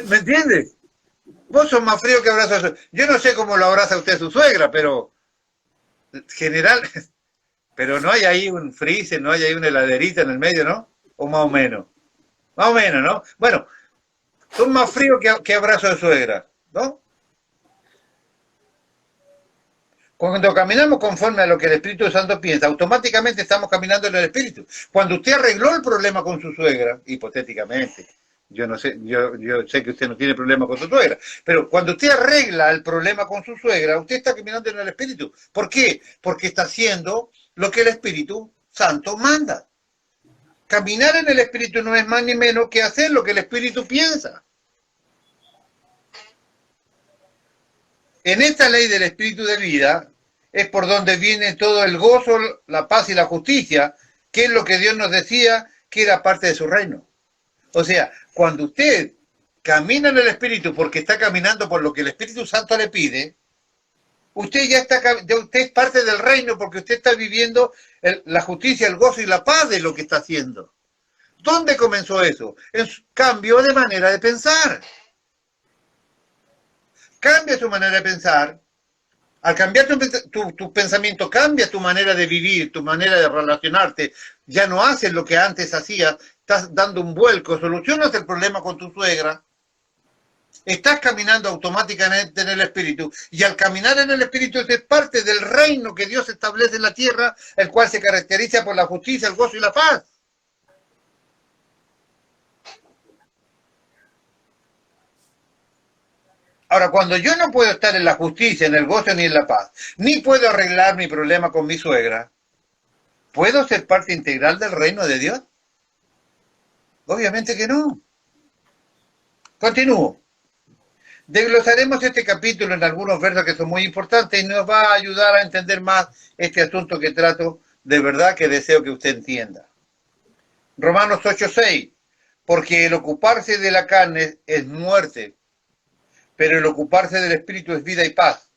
¿Me entiendes? Vos sos más frío que abrazo de suegra. Yo no sé cómo lo abraza usted su suegra, pero general, pero no hay ahí un freezer, no hay ahí una heladerita en el medio, ¿no? O más o menos. Más o menos, ¿no? Bueno, son más fríos que abrazo de suegra, ¿no? Cuando caminamos conforme a lo que el Espíritu Santo piensa, automáticamente estamos caminando en el Espíritu. Cuando usted arregló el problema con su suegra, hipotéticamente, yo no sé, yo sé que usted no tiene problema con su suegra, pero cuando usted arregla el problema con su suegra, usted está caminando en el Espíritu. ¿Por qué? Porque está haciendo lo que el Espíritu Santo manda. Caminar en el Espíritu no es más ni menos que hacer lo que el Espíritu piensa. En esta ley del Espíritu de vida es por donde viene todo el gozo, la paz y la justicia, que es lo que Dios nos decía que era parte de su reino. O sea, cuando usted camina en el Espíritu porque está caminando por lo que el Espíritu Santo le pide, usted usted es parte del reino porque usted está viviendo la justicia, el gozo y la paz de lo que está haciendo. ¿Dónde comenzó eso? En su cambio de manera de pensar. Cambia tu manera de pensar. Al cambiar tu pensamiento, cambia tu manera de vivir, tu manera de relacionarte. Ya no haces lo que antes hacías, estás dando un vuelco, solucionas el problema con tu suegra, estás caminando automáticamente en el Espíritu. Y al caminar en el Espíritu, es parte del reino que Dios establece en la tierra, el cual se caracteriza por la justicia, el gozo y la paz. Ahora, cuando yo no puedo estar en la justicia, en el gozo ni en la paz, ni puedo arreglar mi problema con mi suegra, ¿puedo ser parte integral del reino de Dios? Obviamente que no. Continúo. Desglosaremos este capítulo en algunos versos que son muy importantes y nos va a ayudar a entender más este asunto que trato, de verdad que deseo que usted entienda. Romanos 8:6, porque el ocuparse de la carne es muerte, pero el ocuparse del Espíritu es vida y paz,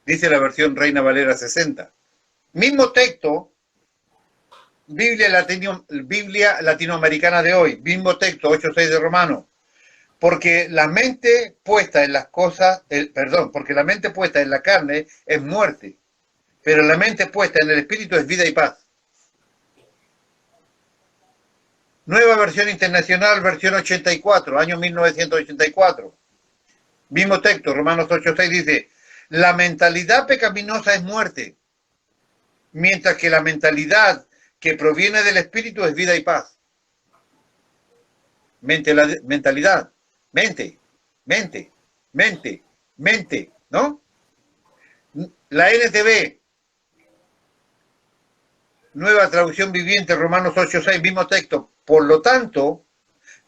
dice la versión Reina Valera 60. Mismo texto, Biblia latinoamericana de hoy, mismo texto, 8:6 de Romanos. Porque la mente puesta en las cosas, porque la mente puesta en la carne es muerte, pero la mente puesta en el Espíritu es vida y paz. Nueva versión internacional, versión 84, año 1984. Mismo texto, Romanos 8:6 dice, La mentalidad pecaminosa es muerte, mientras que la mentalidad que proviene del Espíritu es vida y paz. Mentalidad, mente, mente, mente, mente, ¿no? La NTV, Nueva Traducción Viviente, Romanos 8:6, mismo texto. Por lo tanto,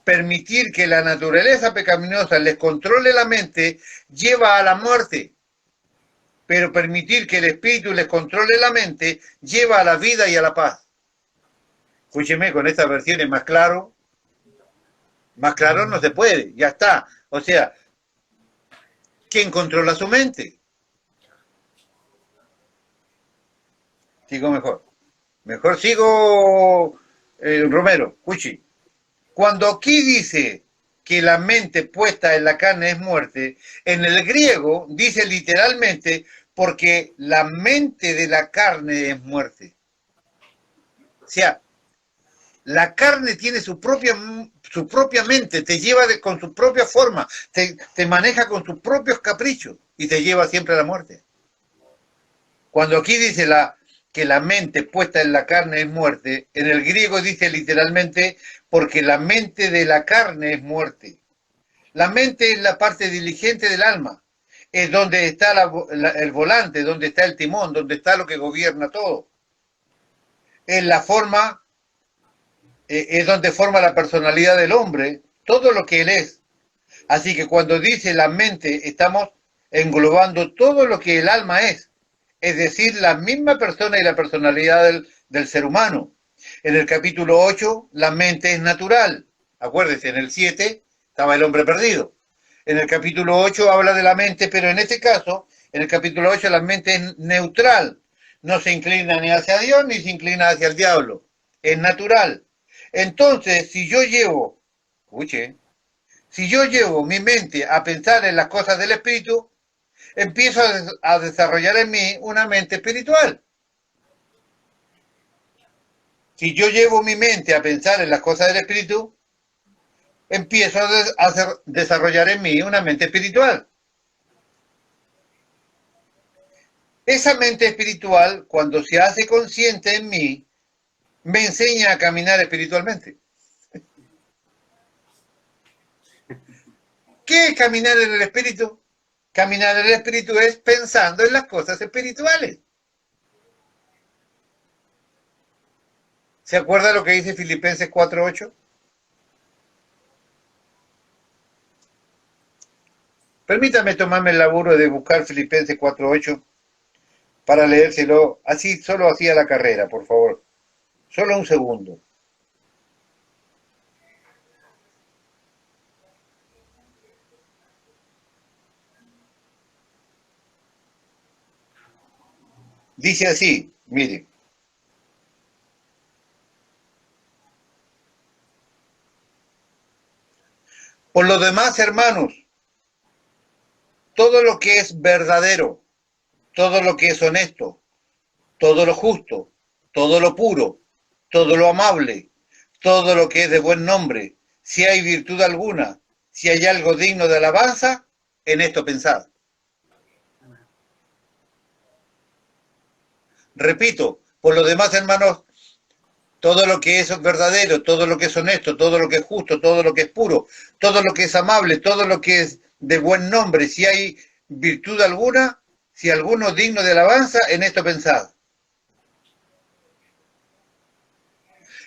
permitir que la naturaleza pecaminosa les controle la mente lleva a la muerte, pero permitir que el espíritu les controle la mente lleva a la vida y a la paz. Escúcheme, con esta versión es más claro no se puede, ya está. O sea, ¿quién controla su mente? Sigo mejor. Mejor sigo, Romero, Cuchi. Cuando aquí dice que la mente puesta en la carne es muerte, en el griego dice literalmente porque la mente de la carne es muerte. O sea, la carne tiene su propia mente, te lleva con su propia forma, te maneja con sus propios caprichos y te lleva siempre a la muerte. Cuando aquí dice que la mente puesta en la carne es muerte, en el griego dice literalmente porque la mente de la carne es muerte. La mente es la parte diligente del alma, es donde está el volante, donde está el timón, donde está lo que gobierna todo. Es la forma, es donde forma la personalidad del hombre, todo lo que él es. Así que cuando dice la mente, estamos englobando todo lo que el alma es decir, la misma persona y la personalidad del ser humano. En el capítulo 8, la mente es natural. Acuérdense, en el 7 estaba el hombre perdido. En el capítulo 8 habla de la mente, pero en este caso, en el capítulo 8, la mente es neutral. No se inclina ni hacia Dios ni se inclina hacia el diablo. Es natural. Entonces, si yo llevo mi mente a pensar en las cosas del espíritu, empiezo a desarrollar en mí una mente espiritual. Si yo llevo mi mente a pensar en las cosas del espíritu, empiezo a desarrollar en mí una mente espiritual. Esa mente espiritual, cuando se hace consciente en mí, me enseña a caminar espiritualmente. ¿Qué es caminar en el espíritu? Caminar en el espíritu es pensando en las cosas espirituales. ¿Se acuerda lo que dice Filipenses 4:8? Permítame tomarme el laburo de buscar Filipenses 4:8 para leérselo así, solo así a la carrera, por favor. Solo un segundo. Dice así, mire. Por lo demás, hermanos, todo lo que es verdadero, todo lo que es honesto, todo lo justo, todo lo puro, todo lo amable, todo lo que es de buen nombre, si hay virtud alguna, si hay algo digno de alabanza, en esto pensad. Repito, por lo demás, hermanos, todo lo que es verdadero, todo lo que es honesto, todo lo que es justo, todo lo que es puro, todo lo que es amable, todo lo que es de buen nombre, si hay virtud alguna, si alguno es digno de alabanza, en esto pensad.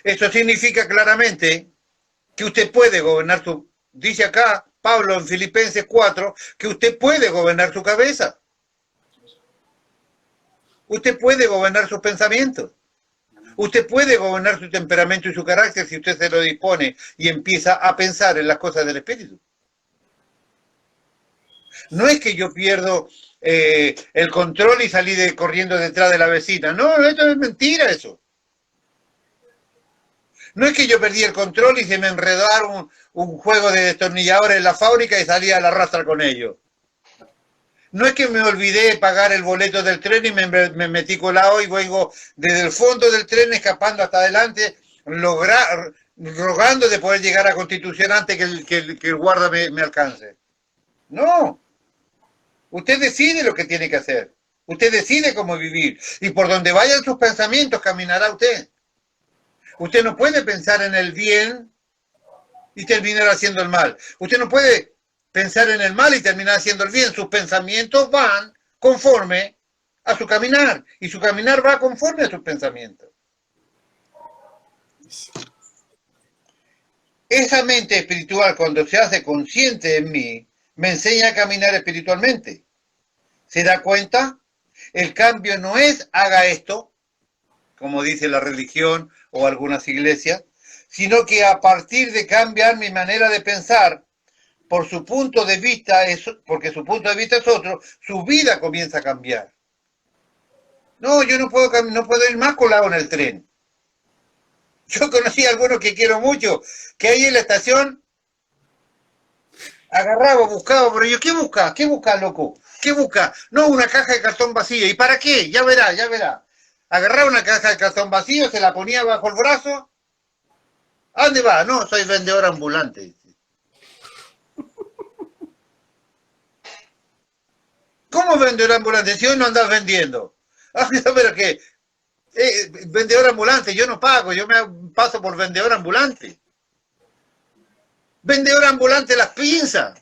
Esto significa claramente que usted puede gobernar su... Dice acá Pablo en Filipenses 4 que usted puede gobernar su cabeza. Usted puede gobernar sus pensamientos. Usted puede gobernar su temperamento y su carácter si usted se lo dispone y empieza a pensar en las cosas del espíritu. No es que yo pierdo el control y salí corriendo detrás de la vecina. No, esto es mentira eso. No es que yo perdí el control y se me enredaron un juego de destornilladores en la fábrica y salí a la rastra con ellos. No es que me olvidé de pagar el boleto del tren y me metí colado y vengo desde el fondo del tren escapando hasta adelante, rogando de poder llegar a Constitución antes que el guarda me alcance. No. Usted decide lo que tiene que hacer. Usted decide cómo vivir. Y por donde vayan sus pensamientos caminará usted. Usted no puede pensar en el bien y terminar haciendo el mal. Usted no puede pensar en el mal y terminar haciendo el bien. Sus pensamientos van conforme a su caminar. Y su caminar va conforme a sus pensamientos. Esa mente espiritual, cuando se hace consciente en mí, me enseña a caminar espiritualmente. ¿Se da cuenta? El cambio no es haga esto, como dice la religión o algunas iglesias, sino que a partir de cambiar mi manera de pensar, por su punto de vista, porque su punto de vista es otro, su vida comienza a cambiar. No, yo no puedo ir más colado en el tren. Yo conocí a algunos que quiero mucho, que ahí en la estación agarraba, buscaba, pero yo, ¿qué busca, loco? ¿Qué busca? No, una caja de cartón vacía. ¿Y para qué? Ya verá, ya verá. Agarraba una caja de cartón vacío, se la ponía bajo el brazo. ¿A dónde va? No, soy vendedor ambulante. ¿Cómo vendedor ambulante? Si hoy no andas vendiendo. Ah, pero que vendedor ambulante, yo no pago, yo me paso por vendedor ambulante. Vendedor ambulante las pinzas.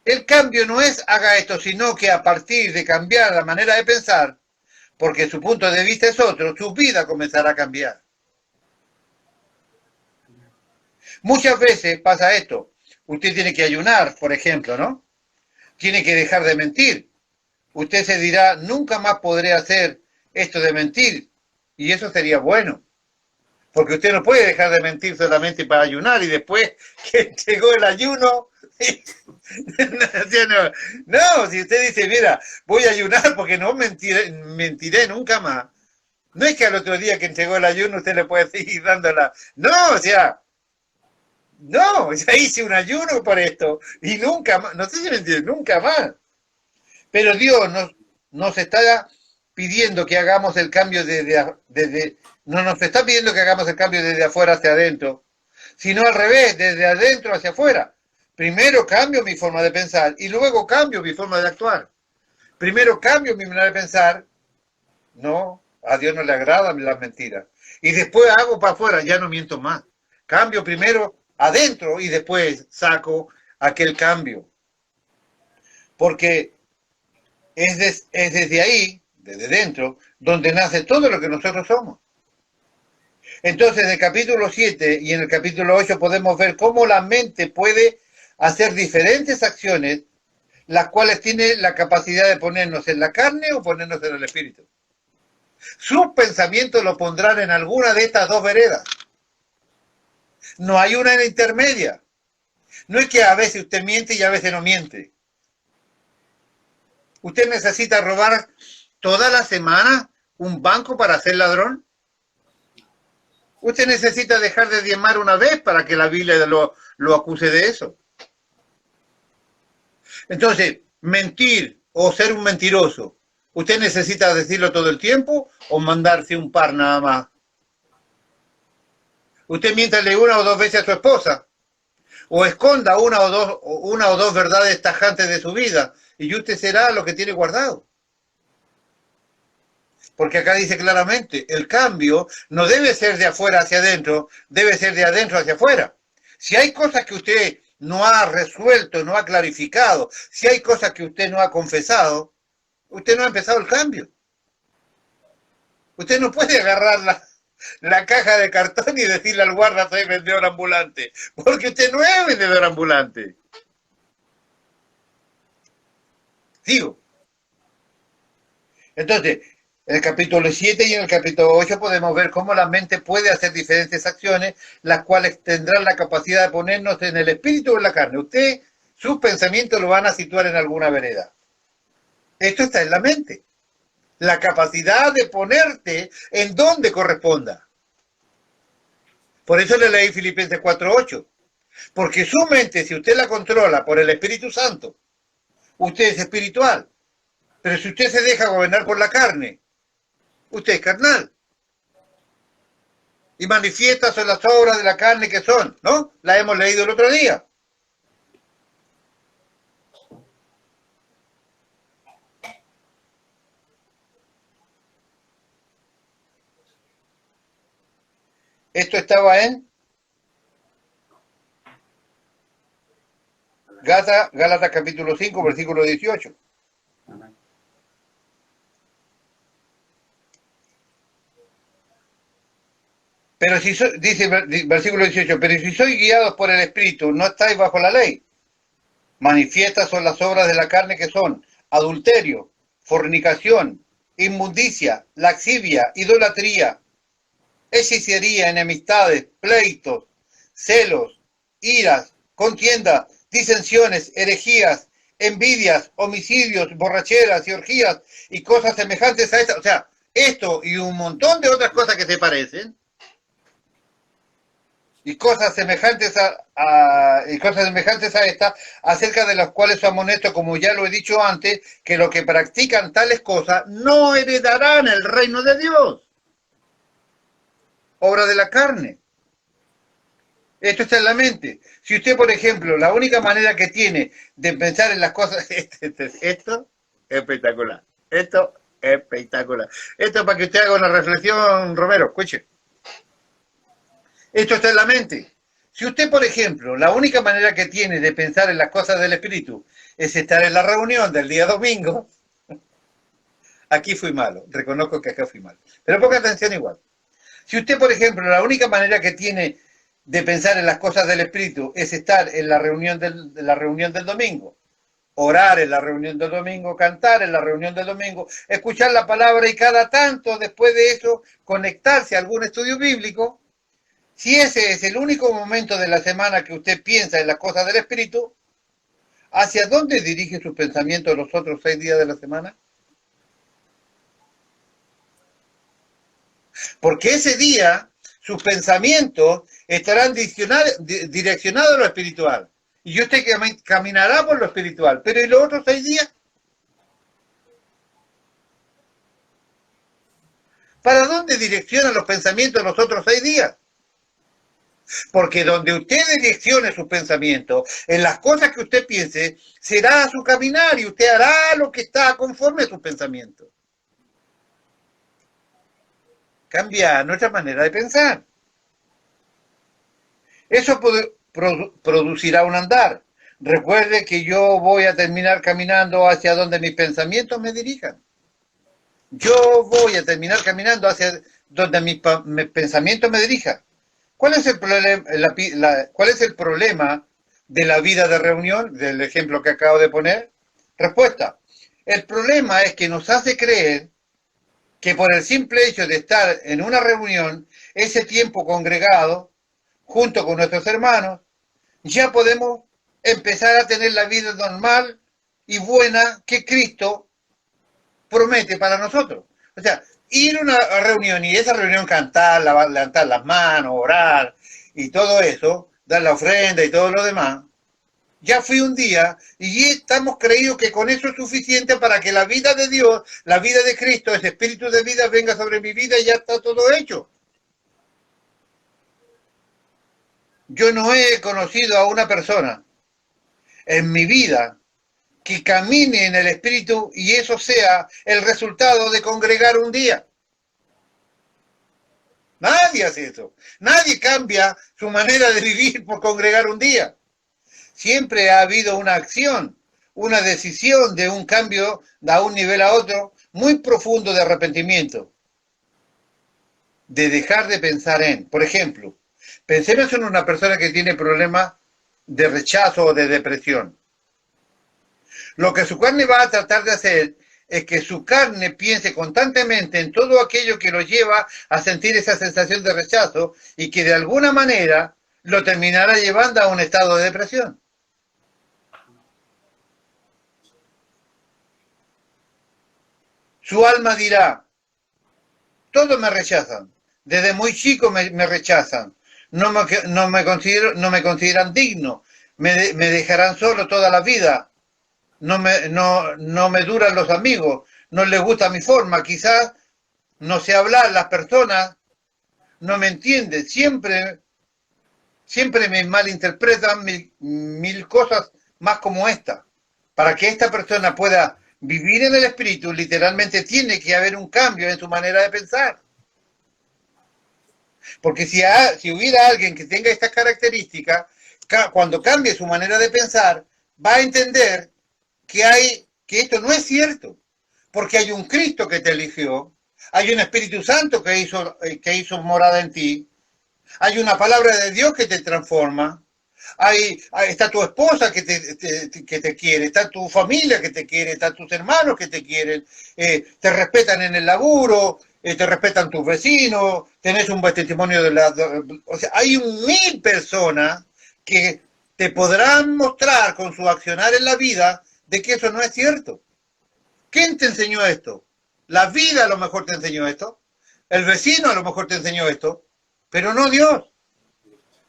El cambio no es haga esto, sino que a partir de cambiar la manera de pensar, porque su punto de vista es otro, su vida comenzará a cambiar. Muchas veces pasa esto. Usted tiene que ayunar, por ejemplo, ¿no? Tiene que dejar de mentir. Usted se dirá, nunca más podré hacer esto de mentir. Y eso sería bueno. Porque usted no puede dejar de mentir solamente para ayunar y después que llegó el ayuno. No, si usted dice, mira, voy a ayunar porque no mentiré nunca más. No es que al otro día que entregó el ayuno usted le puede seguir dándola. No, o sea, no, ya hice un ayuno por esto y nunca más, no sé si me entiende, nunca más. Pero Dios nos está pidiendo que hagamos el cambio no nos está pidiendo que hagamos el cambio desde afuera hacia adentro, sino al revés, desde adentro hacia afuera. Primero cambio mi forma de pensar y luego cambio mi forma de actuar. Primero cambio mi manera de pensar, no, a Dios no le agradan las mentiras. Y después hago para afuera, ya no miento más. Cambio primero adentro y después saco aquel cambio. Porque es desde ahí, desde dentro, donde nace todo lo que nosotros somos. Entonces, en el capítulo 7 y en el capítulo 8 podemos ver cómo la mente puede hacer diferentes acciones, las cuales tiene la capacidad de ponernos en la carne o ponernos en el espíritu. Sus pensamientos lo pondrán en alguna de estas dos veredas. No hay una en intermedia. No es que a veces usted miente y a veces no miente. ¿Usted necesita robar toda la semana un banco para ser ladrón? ¿Usted necesita dejar de diezmar una vez para que la Biblia lo acuse de eso? Entonces, mentir o ser un mentiroso, ¿usted necesita decirlo todo el tiempo o mandarse un par nada más? Usted miéntale una o dos veces a su esposa, o esconda una o dos verdades tajantes de su vida, y usted será lo que tiene guardado. Porque acá dice claramente, el cambio no debe ser de afuera hacia adentro, debe ser de adentro hacia afuera. Si hay cosas que usted no ha resuelto, no ha clarificado, si hay cosas que usted no ha confesado, usted no ha empezado el cambio. Usted no puede agarrar la caja de cartón y decirle al guarda soy vendedor ambulante, porque usted no es vendedor ambulante. Sigo. Entonces, en el capítulo 7 y en el capítulo 8 podemos ver cómo la mente puede hacer diferentes acciones, las cuales tendrán la capacidad de ponernos en el espíritu o en la carne. Usted, sus pensamientos lo van a situar en alguna vereda. Esto está en la mente. La capacidad de ponerte en donde corresponda. Por eso le leí Filipenses 4:8. Porque su mente, si usted la controla por el Espíritu Santo, usted es espiritual. Pero si usted se deja gobernar por la carne, usted es carnal. Y manifiestas son las obras de la carne que son, ¿no? La hemos leído el otro día. Esto estaba en Gálatas capítulo 5, versículo 18. Pero si dice versículo 18, pero si sois guiados por el Espíritu, no estáis bajo la ley. Manifiestas son las obras de la carne que son adulterio, fornicación, inmundicia, laxivia, idolatría, hechicería, enemistades, pleitos, celos, iras, contiendas, disensiones, herejías, envidias, homicidios, borracheras y orgías y cosas semejantes a estas. O sea, esto y un montón de otras cosas que se parecen y cosas semejantes a esta, acerca de las cuales os amonesto, como ya lo he dicho antes, que los que practican tales cosas no heredarán el reino de Dios. Obra de la carne. Esto está en la mente. Si usted, por ejemplo, la única manera que tiene de pensar en las cosas, esto es espectacular. Esto es espectacular. Esto es para que usted haga una reflexión, Romero, escuche. Esto está en la mente. Si usted, por ejemplo, la única manera que tiene de pensar en las cosas del Espíritu es estar en la reunión del día domingo, aquí fui malo, reconozco que acá fui malo. Pero ponga atención igual. Si usted, por ejemplo, la única manera que tiene de pensar en las cosas del Espíritu es estar en la reunión del domingo, orar en la reunión del domingo, cantar en la reunión del domingo, escuchar la palabra y cada tanto después de eso conectarse a algún estudio bíblico, si ese es el único momento de la semana que usted piensa en las cosas del Espíritu, ¿hacia dónde dirige sus pensamientos los otros 6 días de la semana? Porque ese día sus pensamientos estarán direccionados a lo espiritual. Y usted caminará por lo espiritual. Pero ¿y los otros 6 días? ¿Para dónde direccionan los pensamientos los otros 6 días? Porque donde usted direccione sus pensamientos, en las cosas que usted piense, será su caminar y usted hará lo que está conforme a sus pensamientos. Cambia nuestra manera de pensar. Eso producirá un andar. Recuerde que yo voy a terminar caminando hacia donde mis pensamientos me dirijan. Yo voy a terminar caminando hacia donde mis pensamientos me dirijan. ¿Cuál es el problema de la vida de reunión, del ejemplo que acabo de poner? Respuesta. El problema es que nos hace creer que por el simple hecho de estar en una reunión, ese tiempo congregado, junto con nuestros hermanos, ya podemos empezar a tener la vida normal y buena que Cristo promete para nosotros. O sea, ir a una reunión y esa reunión cantar, levantar las manos, orar y todo eso, dar la ofrenda y todo lo demás, ya fui un día y estamos creídos que con eso es suficiente para que la vida de Dios, la vida de Cristo, ese espíritu de vida venga sobre mi vida y ya está todo hecho. Yo no he conocido a una persona en mi vida que camine en el espíritu y eso sea el resultado de congregar un día. Nadie hace eso. Nadie cambia su manera de vivir por congregar un día. Siempre ha habido una acción, una decisión de un cambio de un nivel a otro muy profundo de arrepentimiento. De dejar de pensar en, por ejemplo, pensemos en una persona que tiene problemas de rechazo o de depresión. Lo que su carne va a tratar de hacer es que su carne piense constantemente en todo aquello que lo lleva a sentir esa sensación de rechazo y que de alguna manera lo terminará llevando a un estado de depresión. Su alma dirá, todos me rechazan, desde muy chico me rechazan, no me consideran digno, me dejarán solo toda la vida, no me duran los amigos, no les gusta mi forma, quizás no sé hablar, las personas no me entiende, siempre me malinterpretan mil cosas más como esta. Para que esta persona pueda vivir en el espíritu, literalmente tiene que haber un cambio en su manera de pensar. Porque si hubiera alguien que tenga estas características, cuando cambie su manera de pensar, va a entender que esto no es cierto. Porque hay un Cristo que te eligió, hay un Espíritu Santo que hizo morada en ti, hay una palabra de Dios que te transforma, está tu esposa que te quiere, está tu familia que te quiere, están tus hermanos que te quieren, te respetan en el laburo, te respetan tus vecinos, tenés un buen testimonio o sea, hay 1000 personas que te podrán mostrar con su accionar en la vida de que eso no es cierto. ¿Quién te enseñó esto? La vida a lo mejor te enseñó esto, el vecino a lo mejor te enseñó esto, pero no Dios.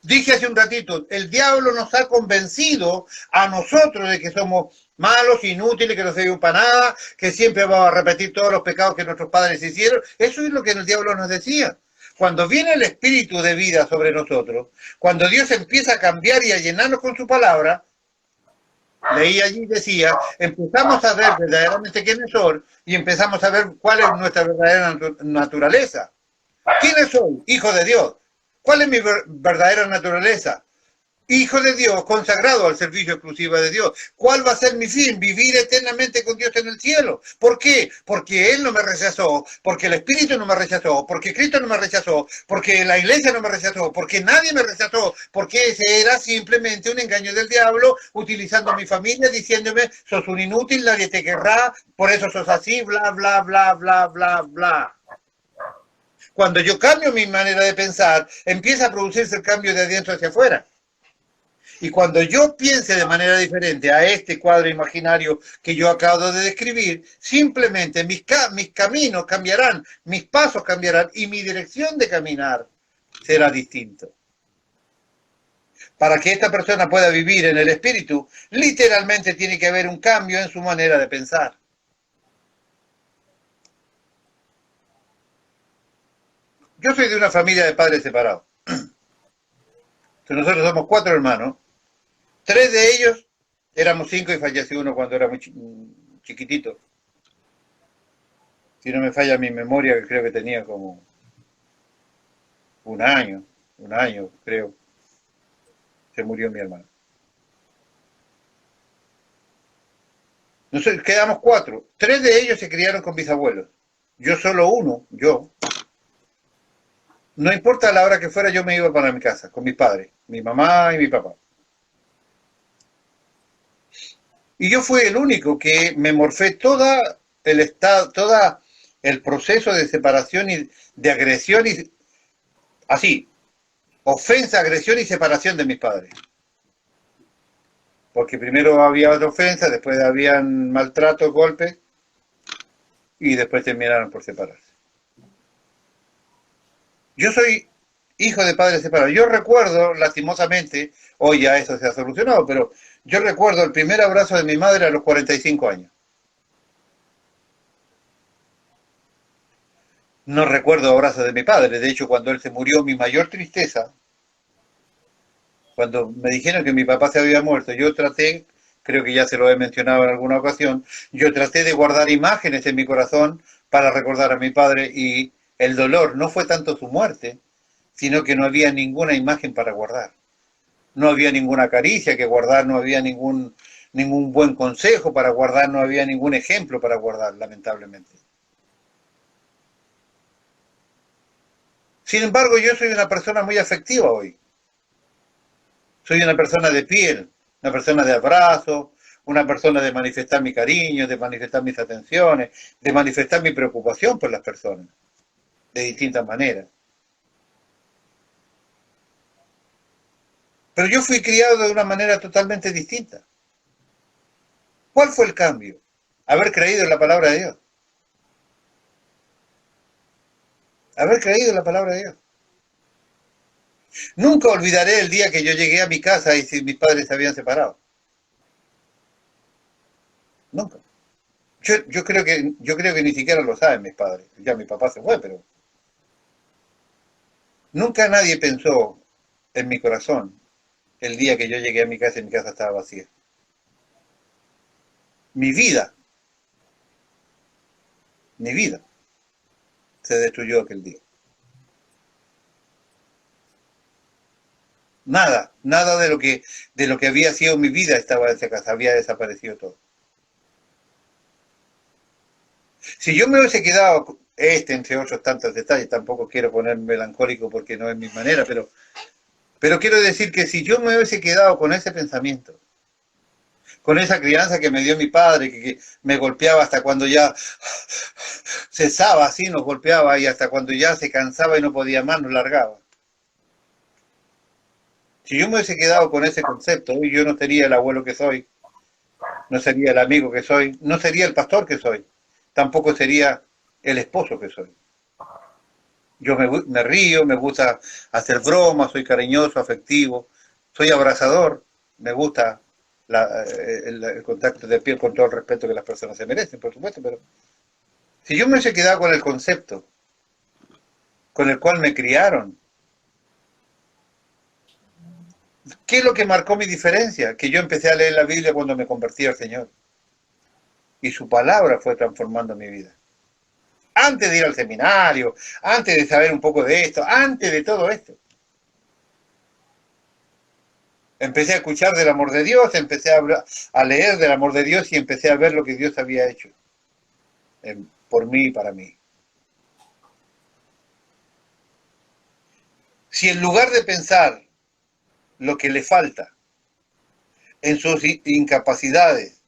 Dije hace un ratito, el diablo nos ha convencido a nosotros de que somos malos, inútiles, que no sirven para nada, que siempre vamos a repetir todos los pecados que nuestros padres hicieron. Eso es lo que el diablo nos decía. Cuando viene el espíritu de vida sobre nosotros, cuando Dios empieza a cambiar y a llenarnos con su palabra, leí allí, decía, empezamos a ver verdaderamente quiénes son y empezamos a ver cuál es nuestra verdadera naturaleza. ¿Quiénes soy? Hijo de Dios. ¿Cuál es mi verdadera naturaleza? Hijo de Dios, consagrado al servicio exclusivo de Dios. ¿Cuál va a ser mi fin? Vivir eternamente con Dios en el cielo. ¿Por qué? Porque Él no me rechazó, porque el Espíritu no me rechazó, porque Cristo no me rechazó, porque la iglesia no me rechazó, porque nadie me rechazó, porque ese era simplemente un engaño del diablo, utilizando a mi familia, diciéndome, sos un inútil, nadie te querrá, por eso sos así, bla, bla, bla, bla, bla, bla. Cuando yo cambio mi manera de pensar, empieza a producirse el cambio de adentro hacia afuera. Y cuando yo piense de manera diferente a este cuadro imaginario que yo acabo de describir, simplemente mis caminos cambiarán, mis pasos cambiarán y mi dirección de caminar será distinto. Para que esta persona pueda vivir en el espíritu, literalmente tiene que haber un cambio en su manera de pensar. Yo soy de una familia de padres separados. Nosotros somos 4 hermanos. 3 de ellos, éramos 5 y falleció uno cuando era muy chiquitito. Si no me falla mi memoria, que creo que tenía como un año, creo. Se murió mi hermano. Nosotros quedamos 4. 3 de ellos se criaron con mis abuelos. Yo solo uno, yo. No importa la hora que fuera, yo me iba para mi casa, con mis padres, mi mamá y mi papá. Y yo fui el único que me morfé toda el proceso de separación y de agresión y así, ofensa, agresión y separación de mis padres. Porque primero había otra ofensa, después habían maltratos, golpes y después terminaron por separarse. Yo soy hijo de padres separados. Yo recuerdo, lastimosamente, hoy ya eso se ha solucionado, pero yo recuerdo el primer abrazo de mi madre a los 45 años. No recuerdo abrazos de mi padre. De hecho, cuando él se murió, mi mayor tristeza, cuando me dijeron que mi papá se había muerto, yo traté, creo que ya se lo he mencionado en alguna ocasión, yo traté de guardar imágenes en mi corazón para recordar a mi padre y el dolor no fue tanto su muerte, sino que no había ninguna imagen para guardar. No había ninguna caricia que guardar, no había ningún buen consejo para guardar, no había ningún ejemplo para guardar, lamentablemente. Sin embargo, yo soy una persona muy afectiva hoy. Soy una persona de piel, una persona de abrazo, una persona de manifestar mi cariño, de manifestar mis atenciones, de manifestar mi preocupación por las personas, de distintas maneras. Pero yo fui criado de una manera totalmente distinta. ¿Cuál fue el cambio? Haber creído en la palabra de Dios. Haber creído en la palabra de Dios. Nunca olvidaré el día que yo llegué a mi casa y si mis padres se habían separado. Nunca. Yo creo que ni siquiera lo saben mis padres. Ya mi papá se fue, pero Nunca nadie pensó en mi corazón el día que yo llegué a mi casa y mi casa estaba vacía. Mi vida, mi vida se destruyó aquel día. Nada, nada de lo que había sido mi vida estaba en esa casa, había desaparecido todo. Si yo me hubiese quedado, entre otros tantos detalles, tampoco quiero ponerme melancólico porque no es mi manera, pero quiero decir que si yo me hubiese quedado con ese pensamiento, con esa crianza que me dio mi padre, que me golpeaba hasta cuando ya cesaba, así nos golpeaba, y hasta cuando ya se cansaba y no podía más, nos largaba. Si yo me hubiese quedado con ese concepto, hoy yo no sería el abuelo que soy, no sería el amigo que soy, no sería el pastor que soy, tampoco sería el esposo que soy. Yo me río, me gusta hacer bromas, soy cariñoso, afectivo, soy abrazador, me gusta el contacto de piel con todo el respeto que las personas se merecen, por supuesto, pero si yo me hubiese quedado con el concepto con el cual me criaron, ¿qué es lo que marcó mi diferencia? Que yo empecé a leer la Biblia cuando me convertí al Señor. Y su palabra fue transformando mi vida. Antes de ir al seminario, antes de saber un poco de esto, antes de todo esto. Empecé a escuchar del amor de Dios, empecé a leer del amor de Dios y empecé a ver lo que Dios había hecho por mí y para mí. Si en lugar de pensar lo que le falta en sus incapacidades,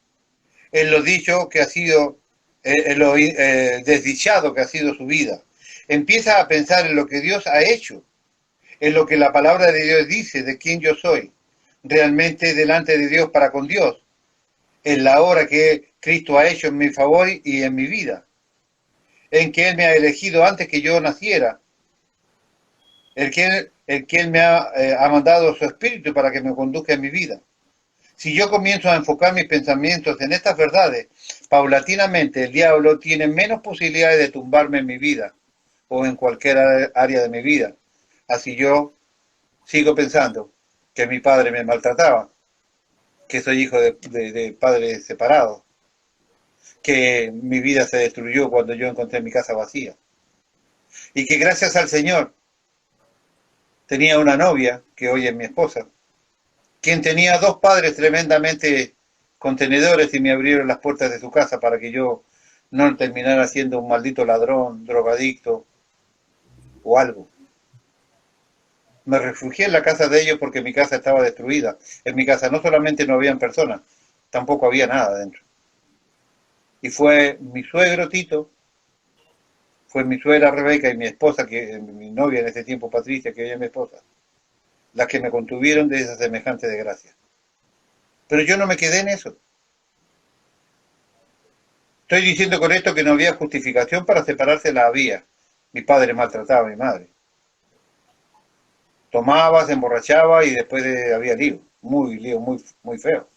en lo dicho que ha sido, en lo desdichado que ha sido su vida, empieza a pensar en lo que Dios ha hecho, en lo que la palabra de Dios dice de quién yo soy, realmente delante de Dios para con Dios, en la obra que Cristo ha hecho en mi favor y en mi vida, en que Él me ha elegido antes que yo naciera, el que Él me ha mandado su Espíritu para que me conduzca en mi vida. Si yo comienzo a enfocar mis pensamientos en estas verdades, paulatinamente el diablo tiene menos posibilidades de tumbarme en mi vida o en cualquier área de mi vida. Así yo sigo pensando que mi padre me maltrataba, que soy hijo de padres separados, que mi vida se destruyó cuando yo encontré mi casa vacía. Y que gracias al Señor tenía una novia, que hoy es mi esposa, quien tenía dos padres tremendamente contenedores y me abrieron las puertas de su casa para que yo no terminara siendo un maldito ladrón, drogadicto o algo. Me refugié en la casa de ellos porque mi casa estaba destruida. En mi casa no solamente no habían personas, tampoco había nada dentro. Y fue mi suegro Tito, fue mi suegra Rebeca y mi esposa, que mi novia en ese tiempo Patricia, que hoy es mi esposa, las que me contuvieron de esa semejante desgracia. Pero yo no me quedé en eso. Estoy diciendo con esto que no había justificación para separarse, la había. Mi padre maltrataba a mi madre. Tomaba, se emborrachaba y después había lío, muy feo.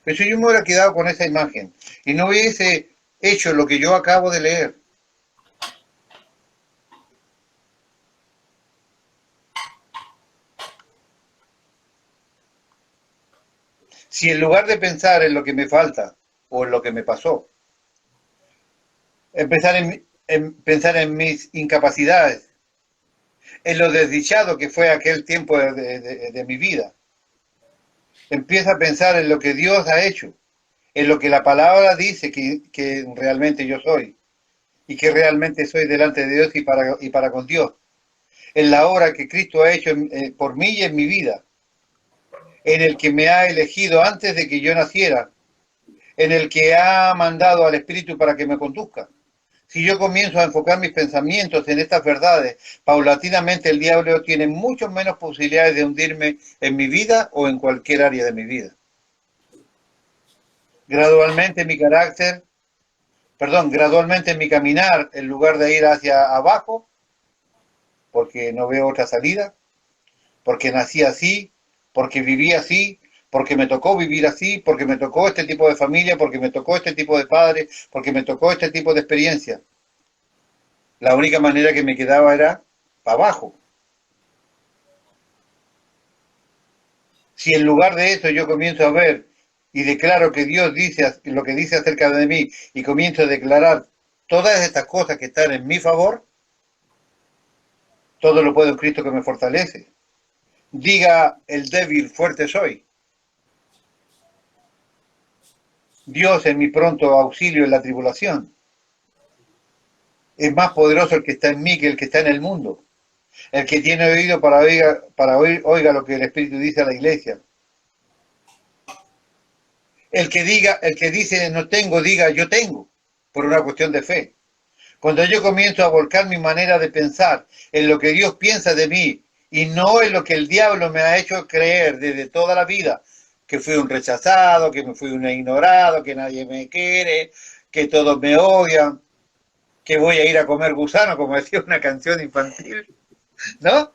Pero si yo me hubiera quedado con esa imagen y no hubiese hecho lo que yo acabo de leer, si en lugar de pensar en lo que me falta o en lo que me pasó, pensar en mis incapacidades, en lo desdichado que fue aquel tiempo de mi vida, empieza a pensar en lo que Dios ha hecho, en lo que la palabra dice que realmente yo soy y que realmente soy delante de Dios y para con Dios, en la obra que Cristo ha hecho por mí y en mi vida, en el que me ha elegido antes de que yo naciera, en el que ha mandado al Espíritu para que me conduzca. Si yo comienzo a enfocar mis pensamientos en estas verdades, paulatinamente el diablo tiene mucho menos posibilidades de hundirme en mi vida o en cualquier área de mi vida. Gradualmente mi carácter, gradualmente mi caminar, en lugar de ir hacia abajo, porque no veo otra salida, porque nací así, porque viví así, porque me tocó vivir así, porque me tocó este tipo de familia, porque me tocó este tipo de padre, porque me tocó este tipo de experiencia. La única manera que me quedaba era para abajo. Si en lugar de eso yo comienzo a ver y declaro que Dios dice lo que dice acerca de mí y comienzo a declarar todas estas cosas que están en mi favor, todo lo puedo en Cristo que me fortalece. Diga el débil, fuerte soy. Dios es mi pronto auxilio en la tribulación. Es más poderoso el que está en mí que el que está en el mundo. El que tiene oído para oír, oiga lo que el Espíritu dice a la iglesia. El que dice no tengo, diga yo tengo, por una cuestión de fe. Cuando yo comienzo a volcar mi manera de pensar en lo que Dios piensa de mí y no en lo que el diablo me ha hecho creer desde toda la vida, que fui un rechazado, que me fui un ignorado, que nadie me quiere, que todos me odian, que voy a ir a comer gusano, como decía una canción infantil, ¿no?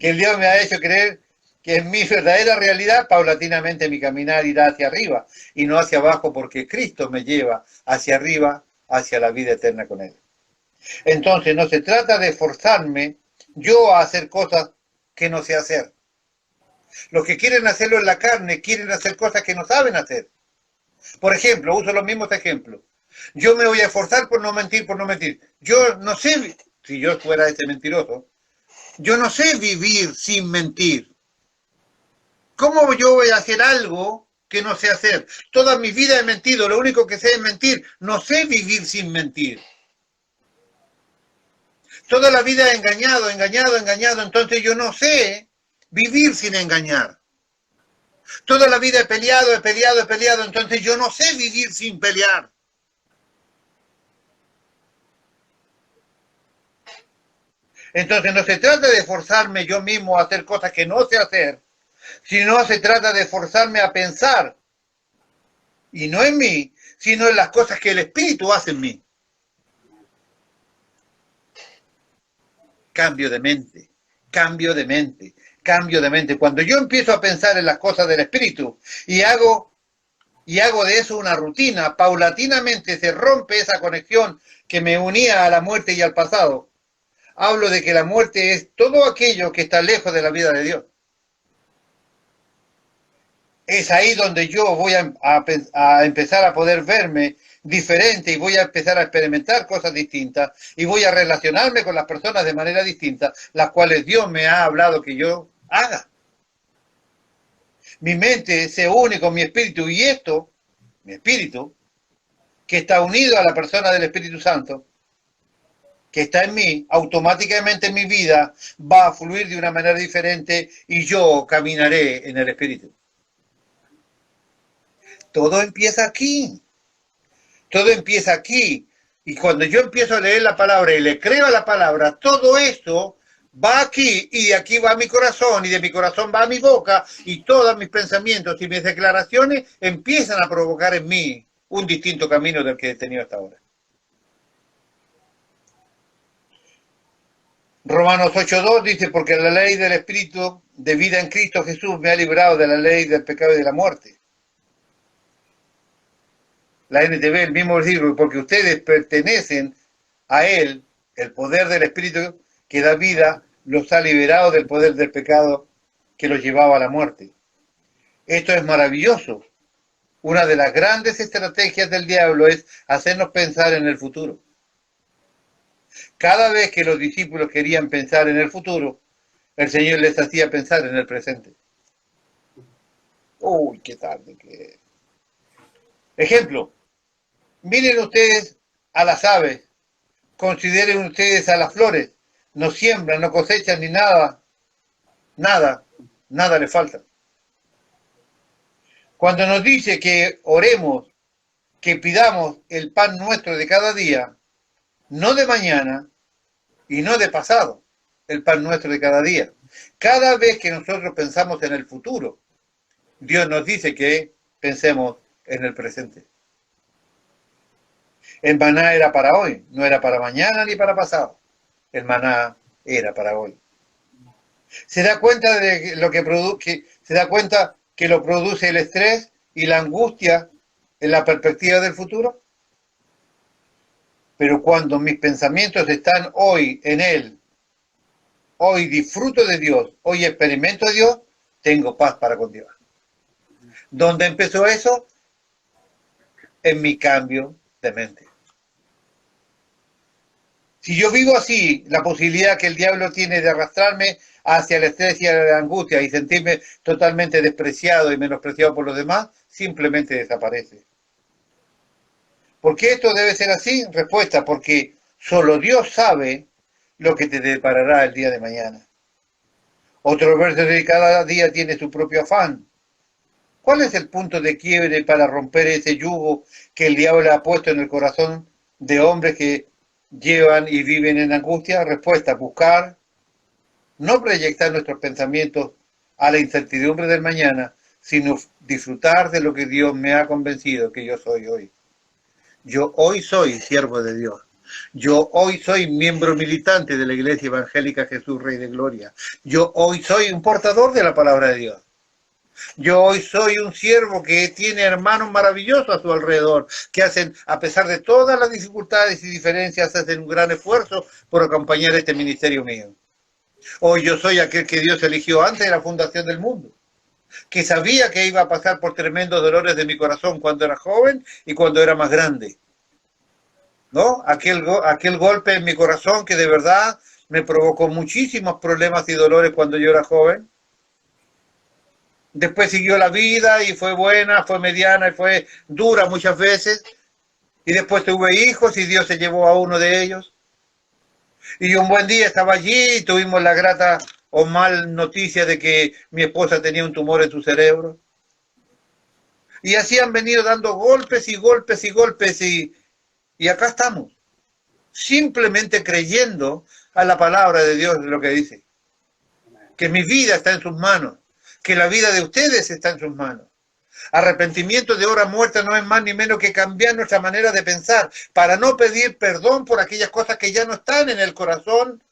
Que el Dios me ha hecho creer que en mi verdadera realidad, paulatinamente mi caminar irá hacia arriba y no hacia abajo, porque Cristo me lleva hacia arriba, hacia la vida eterna con Él. Entonces no se trata de forzarme yo a hacer cosas que no sé hacer. Los que quieren hacerlo en la carne quieren hacer cosas que no saben hacer. Por ejemplo, uso los mismos ejemplos. Yo me voy a esforzar por no mentir, por no mentir. Yo no sé, si yo fuera ese mentiroso, yo no sé vivir sin mentir. ¿Cómo yo voy a hacer algo que no sé hacer? Toda mi vida he mentido, lo único que sé es mentir. No sé vivir sin mentir. Toda la vida he engañado, engañado, engañado, entonces yo no sé vivir sin engañar. Toda la vida he peleado, he peleado, he peleado, entonces yo no sé vivir sin pelear. Entonces no se trata de forzarme yo mismo a hacer cosas que no sé hacer, sino se trata de forzarme a pensar, y no en mí, sino en las cosas que el Espíritu hace en mí. Cambio de mente, cambio de mente, cambio de mente. Cuando yo empiezo a pensar en las cosas del Espíritu y hago de eso una rutina, paulatinamente se rompe esa conexión que me unía a la muerte y al pasado. Hablo de que la muerte es todo aquello que está lejos de la vida de Dios. Es ahí donde yo voy a empezar a poder verme diferente y voy a empezar a experimentar cosas distintas y voy a relacionarme con las personas de manera distinta, las cuales Dios me ha hablado que yo haga. Mi mente se une con mi espíritu y esto, mi espíritu, que está unido a la persona del Espíritu Santo, que está en mí, automáticamente en mi vida va a fluir de una manera diferente y yo caminaré en el Espíritu. Todo empieza aquí. Todo empieza aquí. Y cuando yo empiezo a leer la palabra y le creo a la palabra, todo esto va aquí y de aquí va a mi corazón y de mi corazón va a mi boca y todos mis pensamientos y mis declaraciones empiezan a provocar en mí un distinto camino del que he tenido hasta ahora. Romanos 8.2 dice, porque la ley del Espíritu de vida en Cristo Jesús me ha librado de la ley del pecado y de la muerte. La NTV, el mismo versículo, porque ustedes pertenecen a Él, el poder del Espíritu que da vida, los ha liberado del poder del pecado que los llevaba a la muerte. Esto es maravilloso. Una de las grandes estrategias del diablo es hacernos pensar en el futuro. Cada vez que los discípulos querían pensar en el futuro, el Señor les hacía pensar en el presente. Uy, qué tarde que es. Ejemplo, miren ustedes a las aves, consideren ustedes a las flores, no siembran, no cosechan ni nada, nada les falta. Cuando nos dice que oremos, que pidamos el pan nuestro de cada día, no de mañana y no de pasado, el pan nuestro de cada día. Cada vez que nosotros pensamos en el futuro, Dios nos dice que pensemos en el presente. El maná era para hoy, no era para mañana ni para pasado. El maná era para hoy. ¿Se da cuenta de lo que produce? ¿Se da cuenta que lo produce el estrés y la angustia en la perspectiva del futuro? Pero cuando mis pensamientos están hoy en Él, hoy disfruto de Dios, hoy experimento a Dios, tengo paz para con Dios. ¿Dónde empezó eso? En mi cambio de mente. Si yo vivo así, la posibilidad que el diablo tiene de arrastrarme hacia la estrés y a la angustia y sentirme totalmente despreciado y menospreciado por los demás, simplemente desaparece. ¿Por qué esto debe ser así? Respuesta, porque solo Dios sabe lo que te deparará el día de mañana. Otro verso de cada día tiene su propio afán. ¿Cuál es el punto de quiebre para romper ese yugo que el diablo ha puesto en el corazón de hombres que llevan y viven en angustia? Respuesta, buscar, no proyectar nuestros pensamientos a la incertidumbre del mañana, sino disfrutar de lo que Dios me ha convencido que yo soy hoy. Yo hoy soy siervo de Dios. Yo hoy soy miembro militante de la Iglesia Evangélica Jesús Rey de Gloria. Yo hoy soy un portador de la palabra de Dios. Yo hoy soy un siervo que tiene hermanos maravillosos a su alrededor, que hacen, a pesar de todas las dificultades y diferencias, hacen un gran esfuerzo por acompañar este ministerio mío. Hoy yo soy aquel que Dios eligió antes de la fundación del mundo, que sabía que iba a pasar por tremendos dolores de mi corazón cuando era joven y cuando era más grande. ¿No? Aquel golpe en mi corazón que de verdad me provocó muchísimos problemas y dolores cuando yo era joven. Después siguió la vida y fue buena, fue mediana y fue dura muchas veces. Y después tuve hijos y Dios se llevó a uno de ellos. Y un buen día estaba allí y tuvimos la grata o mal noticia de que mi esposa tenía un tumor en su cerebro. Y así han venido dando golpes y golpes y golpes y acá estamos. Simplemente creyendo a la palabra de Dios, lo que dice. Que mi vida está en sus manos. Que la vida de ustedes está en sus manos. Arrepentimiento de hora muerta no es más ni menos que cambiar nuestra manera de pensar para no pedir perdón por aquellas cosas que ya no están en el corazón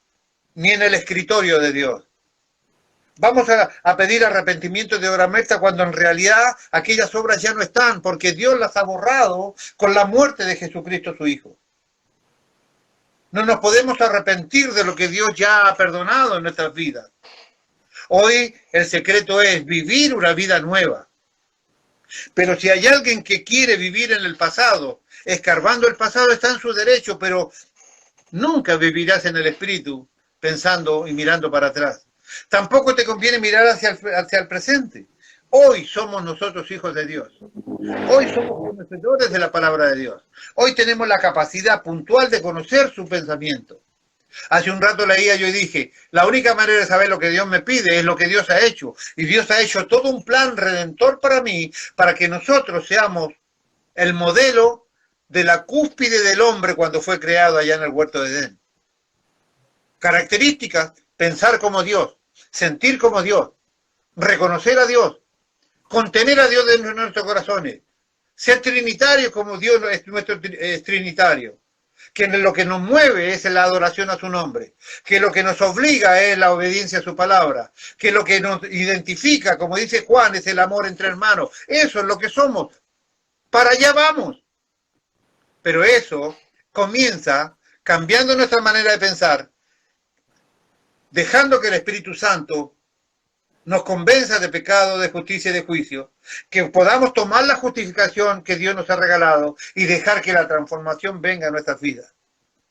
ni en el escritorio de Dios. Vamos a pedir arrepentimiento de hora muerta cuando en realidad aquellas obras ya no están porque Dios las ha borrado con la muerte de Jesucristo su Hijo. No nos podemos arrepentir de lo que Dios ya ha perdonado en nuestras vidas. Hoy el secreto es vivir una vida nueva. Pero si hay alguien que quiere vivir en el pasado, escarbando el pasado, está en su derecho, pero nunca vivirás en el espíritu pensando y mirando para atrás. Tampoco te conviene mirar hacia el presente. Hoy somos nosotros hijos de Dios. Hoy somos conocedores de la palabra de Dios. Hoy tenemos la capacidad puntual de conocer su pensamiento. Hace un rato leía yo y dije, la única manera de saber lo que Dios me pide es lo que Dios ha hecho. Y Dios ha hecho todo un plan redentor para mí, para que nosotros seamos el modelo de la cúspide del hombre cuando fue creado allá en el huerto de Edén. Características, pensar como Dios, sentir como Dios, reconocer a Dios, contener a Dios dentro de nuestros corazones, ser trinitarios como Dios es trinitario. Que lo que nos mueve es la adoración a su nombre, que lo que nos obliga es la obediencia a su palabra, que lo que nos identifica, como dice Juan, es el amor entre hermanos. Eso es lo que somos. Para allá vamos. Pero eso comienza cambiando nuestra manera de pensar, dejando que el Espíritu Santo nos convenza de pecado, de justicia y de juicio, que podamos tomar la justificación que Dios nos ha regalado y dejar que la transformación venga a nuestras vidas.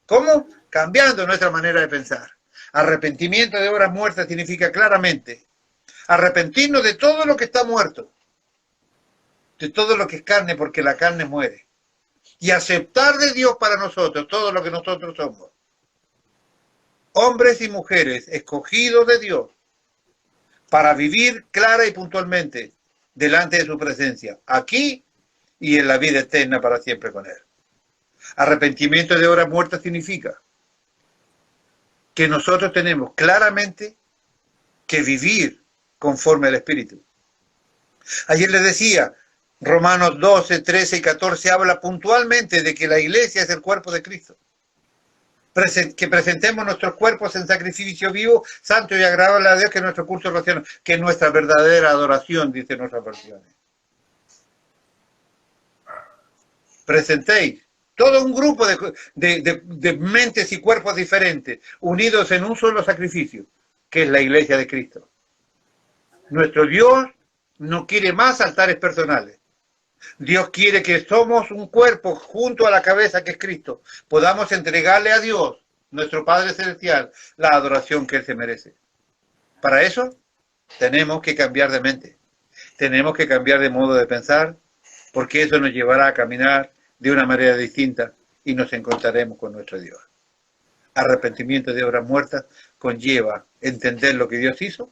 ¿Cómo? Cambiando nuestra manera de pensar. Arrepentimiento de obras muertas significa claramente arrepentirnos de todo lo que está muerto, de todo lo que es carne, porque la carne muere, y aceptar de Dios para nosotros todo lo que nosotros somos. Hombres y mujeres escogidos de Dios, para vivir clara y puntualmente delante de su presencia, aquí y en la vida eterna para siempre con Él. Arrepentimiento de obras muertas significa que nosotros tenemos claramente que vivir conforme al Espíritu. Ayer les decía, Romanos 12, 13 y 14 habla puntualmente de que la iglesia es el cuerpo de Cristo. Que presentemos nuestros cuerpos en sacrificio vivo, santo y agradable a Dios, que nuestro culto racional, que es nuestra verdadera adoración, dice nuestras versiones. Presentéis todo un grupo de mentes y cuerpos diferentes, unidos en un solo sacrificio, que es la iglesia de Cristo. Nuestro Dios no quiere más altares personales. Dios quiere que somos un cuerpo junto a la cabeza que es Cristo. Podamos entregarle a Dios, nuestro Padre Celestial, la adoración que Él se merece. Para eso tenemos que cambiar de mente. Tenemos que cambiar de modo de pensar, porque eso nos llevará a caminar de una manera distinta y nos encontraremos con nuestro Dios. Arrepentimiento de obras muertas conlleva entender lo que Dios hizo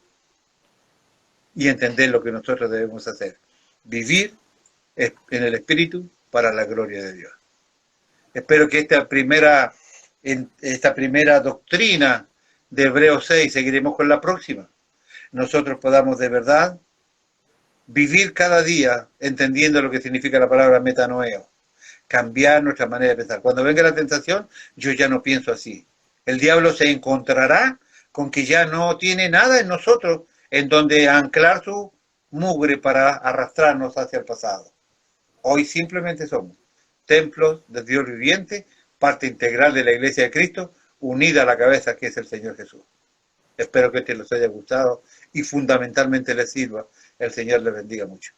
y entender lo que nosotros debemos hacer. Vivir en el Espíritu para la gloria de Dios. Espero que esta primera doctrina de Hebreos 6, seguiremos con la próxima, nosotros podamos de verdad vivir cada día entendiendo lo que significa la palabra metanoeo, cambiar nuestra manera de pensar. Cuando venga la tentación, yo ya no pienso así. El diablo se encontrará con que ya no tiene nada en nosotros en donde anclar su mugre para arrastrarnos hacia el pasado. Hoy simplemente somos templos de Dios viviente, parte integral de la Iglesia de Cristo, unida a la cabeza que es el Señor Jesús. Espero que les haya gustado y fundamentalmente les sirva. El Señor les bendiga mucho.